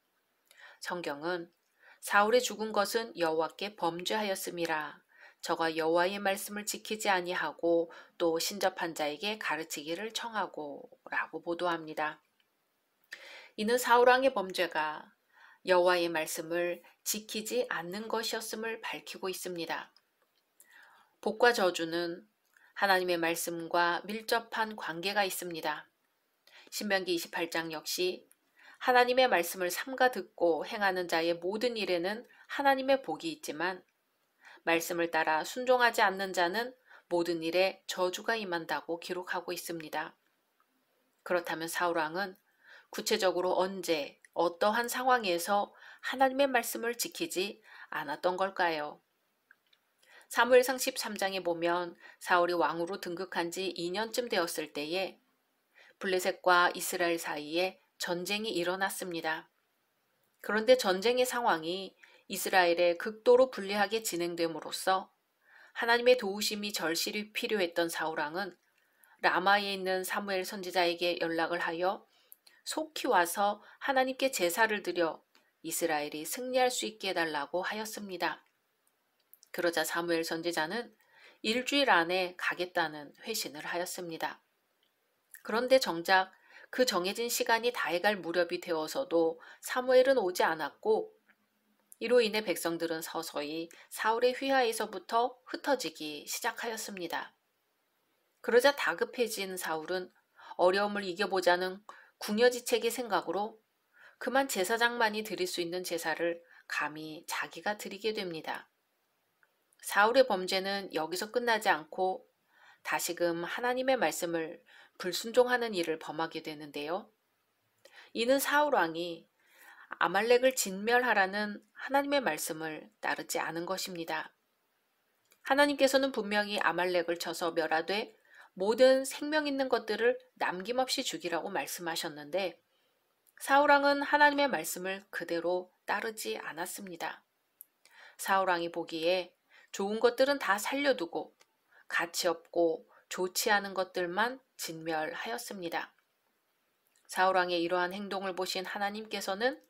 성경은 사울의 죽은 것은 여호와께 범죄하였음이라 저가 여호와의 말씀을 지키지 아니하고 또 신접한 자에게 가르치기를 청하고 라고 보도합니다. 이는 사울왕의 범죄가 여호와의 말씀을 지키지 않는 것이었음을 밝히고 있습니다. 복과 저주는 하나님의 말씀과 밀접한 관계가 있습니다. 신명기 28장 역시 하나님의 말씀을 삼가 듣고 행하는 자의 모든 일에는 하나님의 복이 있지만 말씀을 따라 순종하지 않는 자는 모든 일에 저주가 임한다고 기록하고 있습니다. 그렇다면 사울왕은 구체적으로 언제 어떠한 상황에서 하나님의 말씀을 지키지 않았던 걸까요? 사무엘상 13장에 보면 사울이 왕으로 등극한 지 2년쯤 되었을 때에 블레셋과 이스라엘 사이에 전쟁이 일어났습니다. 그런데 전쟁의 상황이 이스라엘에 극도로 불리하게 진행됨으로써 하나님의 도우심이 절실히 필요했던 사울왕은 라마에 있는 사무엘 선지자에게 연락을 하여 속히 와서 하나님께 제사를 드려 이스라엘이 승리할 수 있게 해달라고 하였습니다. 그러자 사무엘 선지자는 일주일 안에 가겠다는 회신을 하였습니다. 그런데 정작 그 정해진 시간이 다해갈 무렵이 되어서도 사무엘은 오지 않았고 이로 인해 백성들은 서서히 사울의 휘하에서부터 흩어지기 시작하였습니다. 그러자 다급해진 사울은 어려움을 이겨보자는 궁여지책의 생각으로 그만 제사장만이 드릴 수 있는 제사를 감히 자기가 드리게 됩니다. 사울의 범죄는 여기서 끝나지 않고 다시금 하나님의 말씀을 불순종하는 일을 범하게 되는데요. 이는 사울왕이 아말렉을 진멸하라는 하나님의 말씀을 따르지 않은 것입니다. 하나님께서는 분명히 아말렉을 쳐서 멸하되 모든 생명 있는 것들을 남김없이 죽이라고 말씀하셨는데 사울왕은 하나님의 말씀을 그대로 따르지 않았습니다. 사울왕이 보기에 좋은 것들은 다 살려두고 가치 없고 좋지 않은 것들만 진멸하였습니다. 사울왕의 이러한 행동을 보신 하나님께서는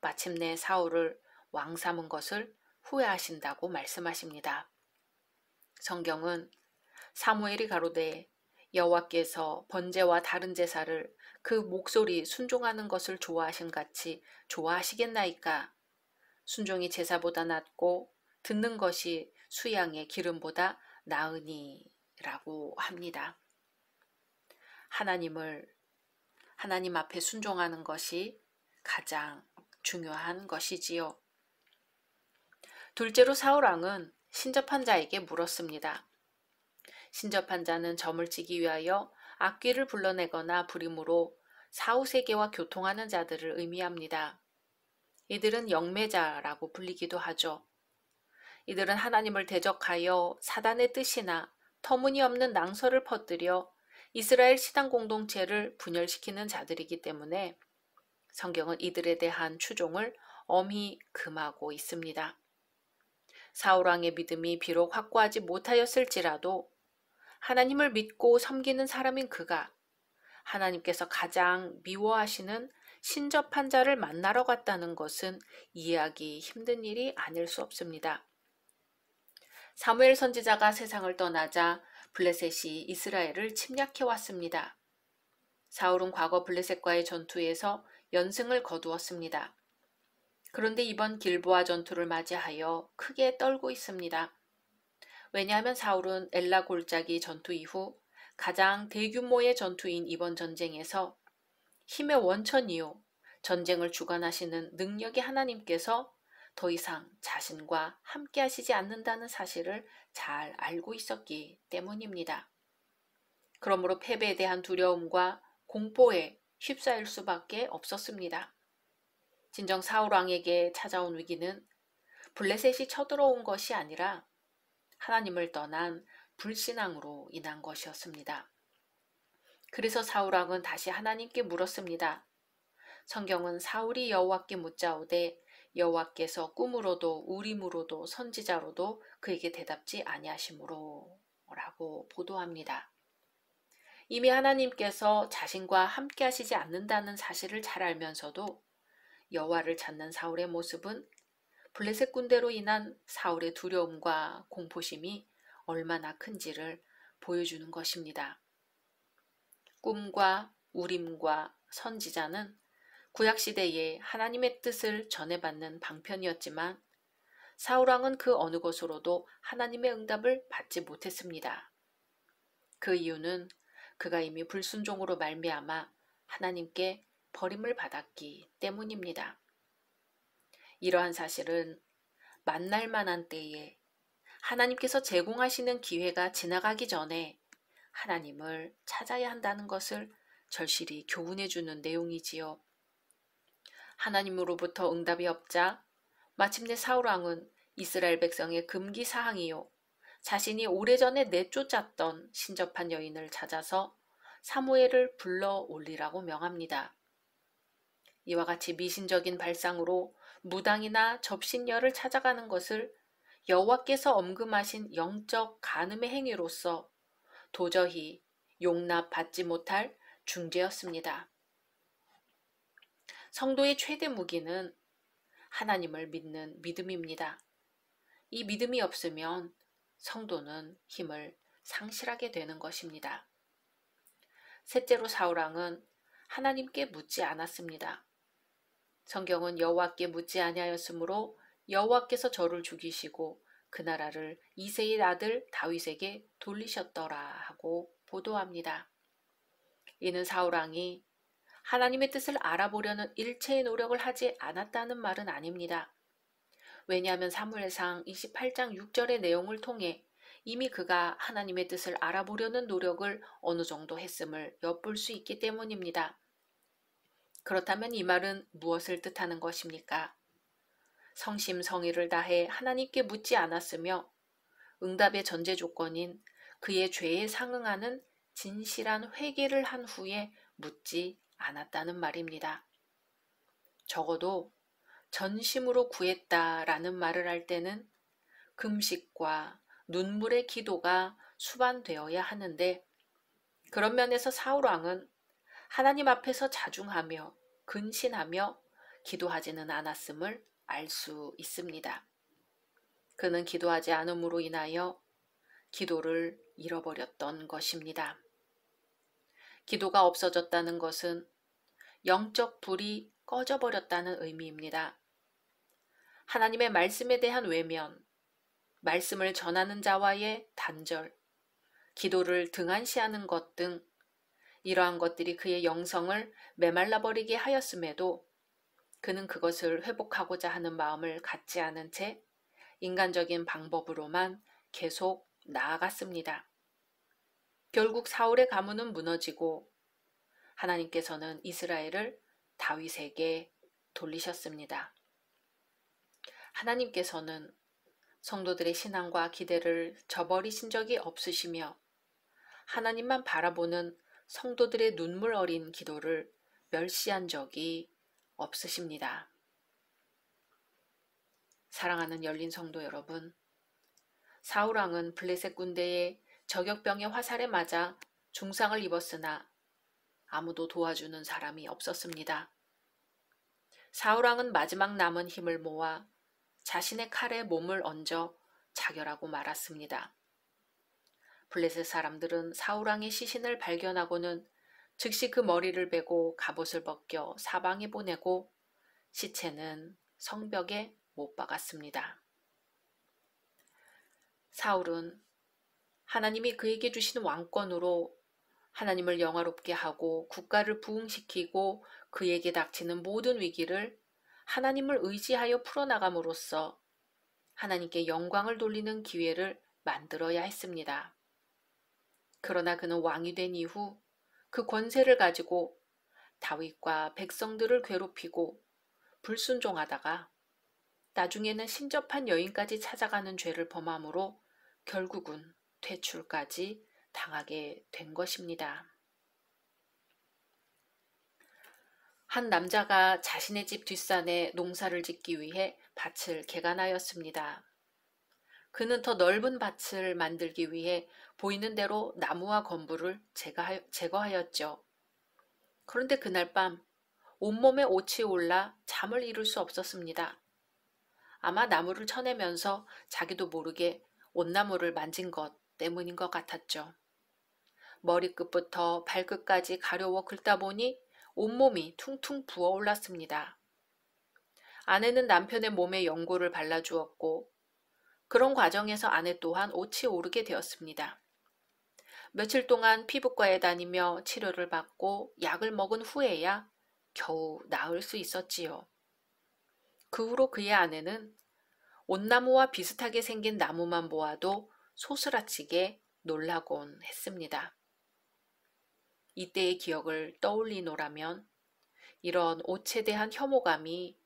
마침내 사울을 왕 삼은 것을 후회하신다고 말씀하십니다. 성경은 사무엘이 가로되 여호와께서 번제와 다른 제사를 그 목소리 순종하는 것을 좋아하신 같이 좋아하시겠나이까? 순종이 제사보다 낫고 듣는 것이 수양의 기름보다 나으니 라고 합니다. 하나님 앞에 순종하는 것이 가장 중요한 것이지요. 둘째로 사울왕은 신접한 자에게 물었습니다. 신접한 자는 점을 치기 위하여 악귀를 불러내거나 부림으로 사후세계와 교통하는 자들을 의미합니다. 이들은 영매자라고 불리기도 하죠. 이들은 하나님을 대적하여 사단의 뜻이나 터무니없는 낭설을 퍼뜨려 이스라엘 시당 공동체를 분열시키는 자들이기 때문에 성경은 이들에 대한 추종을 엄히 금하고 있습니다. 사울왕의 믿음이 비록 확고하지 못하였을지라도 하나님을 믿고 섬기는 사람인 그가 하나님께서 가장 미워하시는 신접한 자를 만나러 갔다는 것은 이해하기 힘든 일이 아닐 수 없습니다. 사무엘 선지자가 세상을 떠나자 블레셋이 이스라엘을 침략해 왔습니다. 사울은 과거 블레셋과의 전투에서 연승을 거두었습니다. 그런데 이번 길보아 전투를 맞이하여 크게 떨고 있습니다. 왜냐하면 사울은 엘라 골짜기 전투 이후 가장 대규모의 전투인 이번 전쟁에서 힘의 원천이요 전쟁을 주관하시는 능력의 하나님께서 더 이상 자신과 함께 하시지 않는다는 사실을 잘 알고 있었기 때문입니다. 그러므로 패배에 대한 두려움과 공포에 휩싸일 수밖에 없었습니다. 진정 사울 왕에게 찾아온 위기는 블레셋이 쳐들어온 것이 아니라 하나님을 떠난 불신앙으로 인한 것이었습니다. 그래서 사울 왕은 다시 하나님께 물었습니다. 성경은 사울이 여호와께 묻자오되 여호와께서 꿈으로도 우림으로도 선지자로도 그에게 대답지 아니하시므로 라고 보도합니다. 이미 하나님께서 자신과 함께 하시지 않는다는 사실을 잘 알면서도 여호와를 찾는 사울의 모습은 블레셋 군대로 인한 사울의 두려움과 공포심이 얼마나 큰지를 보여주는 것입니다. 꿈과 우림과 선지자는 구약시대에 하나님의 뜻을 전해받는 방편이었지만 사울왕은 그 어느 것으로도 하나님의 응답을 받지 못했습니다. 그 이유는 그가 이미 불순종으로 말미암아 하나님께 버림을 받았기 때문입니다. 이러한 사실은 만날 만한 때에 하나님께서 제공하시는 기회가 지나가기 전에 하나님을 찾아야 한다는 것을 절실히 교훈해 주는 내용이지요. 하나님으로부터 응답이 없자 마침내 사울왕은 이스라엘 백성의 금기 사항이요 자신이 오래전에 내쫓았던 신접한 여인을 찾아서 사무엘을 불러 올리라고 명합니다. 이와 같이 미신적인 발상으로 무당이나 접신녀를 찾아가는 것을 여호와께서 엄금하신 영적 간음의 행위로서 도저히 용납받지 못할 중죄였습니다. 성도의 최대 무기는 하나님을 믿는 믿음입니다. 이 믿음이 없으면 성도는 힘을 상실하게 되는 것입니다. 셋째로 사울왕은 하나님께 묻지 않았습니다. 성경은 여호와께 묻지 아니하였으므로 여호와께서 저를 죽이시고 그 나라를 이새의 아들 다윗에게 돌리셨더라 하고 보도합니다. 이는 사울왕이 하나님의 뜻을 알아보려는 일체의 노력을 하지 않았다는 말은 아닙니다. 왜냐하면 사무엘상 28장 6절의 내용을 통해 이미 그가 하나님의 뜻을 알아보려는 노력을 어느 정도 했음을 엿볼 수 있기 때문입니다. 그렇다면 이 말은 무엇을 뜻하는 것입니까? 성심성의를 다해 하나님께 묻지 않았으며 응답의 전제 조건인 그의 죄에 상응하는 진실한 회개를 한 후에 묻지 않았다는 말입니다. 적어도 전심으로 구했다라는 말을 할 때는 금식과 눈물의 기도가 수반되어야 하는데 그런 면에서 사울왕은 하나님 앞에서 자중하며 근신하며 기도하지는 않았음을 알 수 있습니다. 그는 기도하지 않음으로 인하여 기도를 잃어버렸던 것입니다. 기도가 없어졌다는 것은 영적 불이 꺼져버렸다는 의미입니다. 하나님의 말씀에 대한 외면, 말씀을 전하는 자와의 단절, 기도를 등한시하는 것 등 이러한 것들이 그의 영성을 메말라버리게 하였음에도 그는 그것을 회복하고자 하는 마음을 갖지 않은 채 인간적인 방법으로만 계속 나아갔습니다. 결국 사울의 가문은 무너지고 하나님께서는 이스라엘을 다윗에게 돌리셨습니다. 하나님께서는 성도들의 신앙과 기대를 저버리신 적이 없으시며 하나님만 바라보는 성도들의 눈물 어린 기도를 멸시한 적이 없으십니다. 사랑하는 열린 성도 여러분, 사울왕은 블레셋 군대의 저격병의 화살에 맞아 중상을 입었으나 아무도 도와주는 사람이 없었습니다. 사울왕은 마지막 남은 힘을 모아 자신의 칼에 몸을 얹어 자결하고 말았습니다. 블레셋 사람들은 사울왕의 시신을 발견하고는 즉시 그 머리를 베고 갑옷을 벗겨 사방에 보내고 시체는 성벽에 못 박았습니다. 사울은 하나님이 그에게 주신 왕권으로 하나님을 영화롭게 하고 국가를 부흥시키고 그에게 닥치는 모든 위기를 하나님을 의지하여 풀어나감으로써 하나님께 영광을 돌리는 기회를 만들어야 했습니다. 그러나 그는 왕이 된 이후 그 권세를 가지고 다윗과 백성들을 괴롭히고 불순종하다가 나중에는 신접한 여인까지 찾아가는 죄를 범함으로 결국은 퇴출까지 당하게 된 것입니다. 한 남자가 자신의 집 뒷산에 농사를 짓기 위해 밭을 개간하였습니다. 그는 더 넓은 밭을 만들기 위해 보이는 대로 나무와 건부를 제거하였죠. 그런데 그날 밤 온몸에 옷이 올라 잠을 이룰 수 없었습니다. 아마 나무를 쳐내면서 자기도 모르게 온나무를 만진 것 때문인 것 같았죠. 머리끝부터 발끝까지 가려워 긁다 보니 온몸이 퉁퉁 부어올랐습니다. 아내는 남편의 몸에 연고를 발라주었고 그런 과정에서 아내 또한 옷이 오르게 되었습니다. 며칠 동안 피부과에 다니며 치료를 받고 약을 먹은 후에야 겨우 나을 수 있었지요. 그 후로 그의 아내는 온나무와 비슷하게 생긴 나무만 보아도 소스라치게 놀라곤 했습니다. 이때의 기억을 떠올리노라면 이런 옷에 대한 혐오감이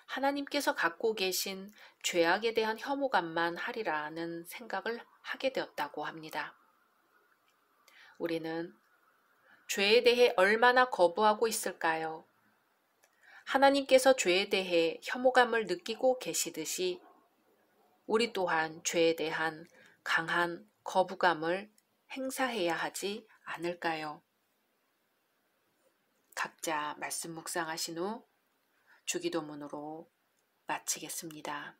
하나님께서 갖고 계신 죄악에 대한 혐오감만 하리라는 생각을 하게 되었다고 합니다. 우리는 죄에 대해 얼마나 거부하고 있을까요? 하나님께서 죄에 대해 혐오감을 느끼고 계시듯이 우리 또한 죄에 대한 강한 거부감을 행사해야 하지 않을까요? 각자 말씀 묵상하신 후 주기도문으로 마치겠습니다.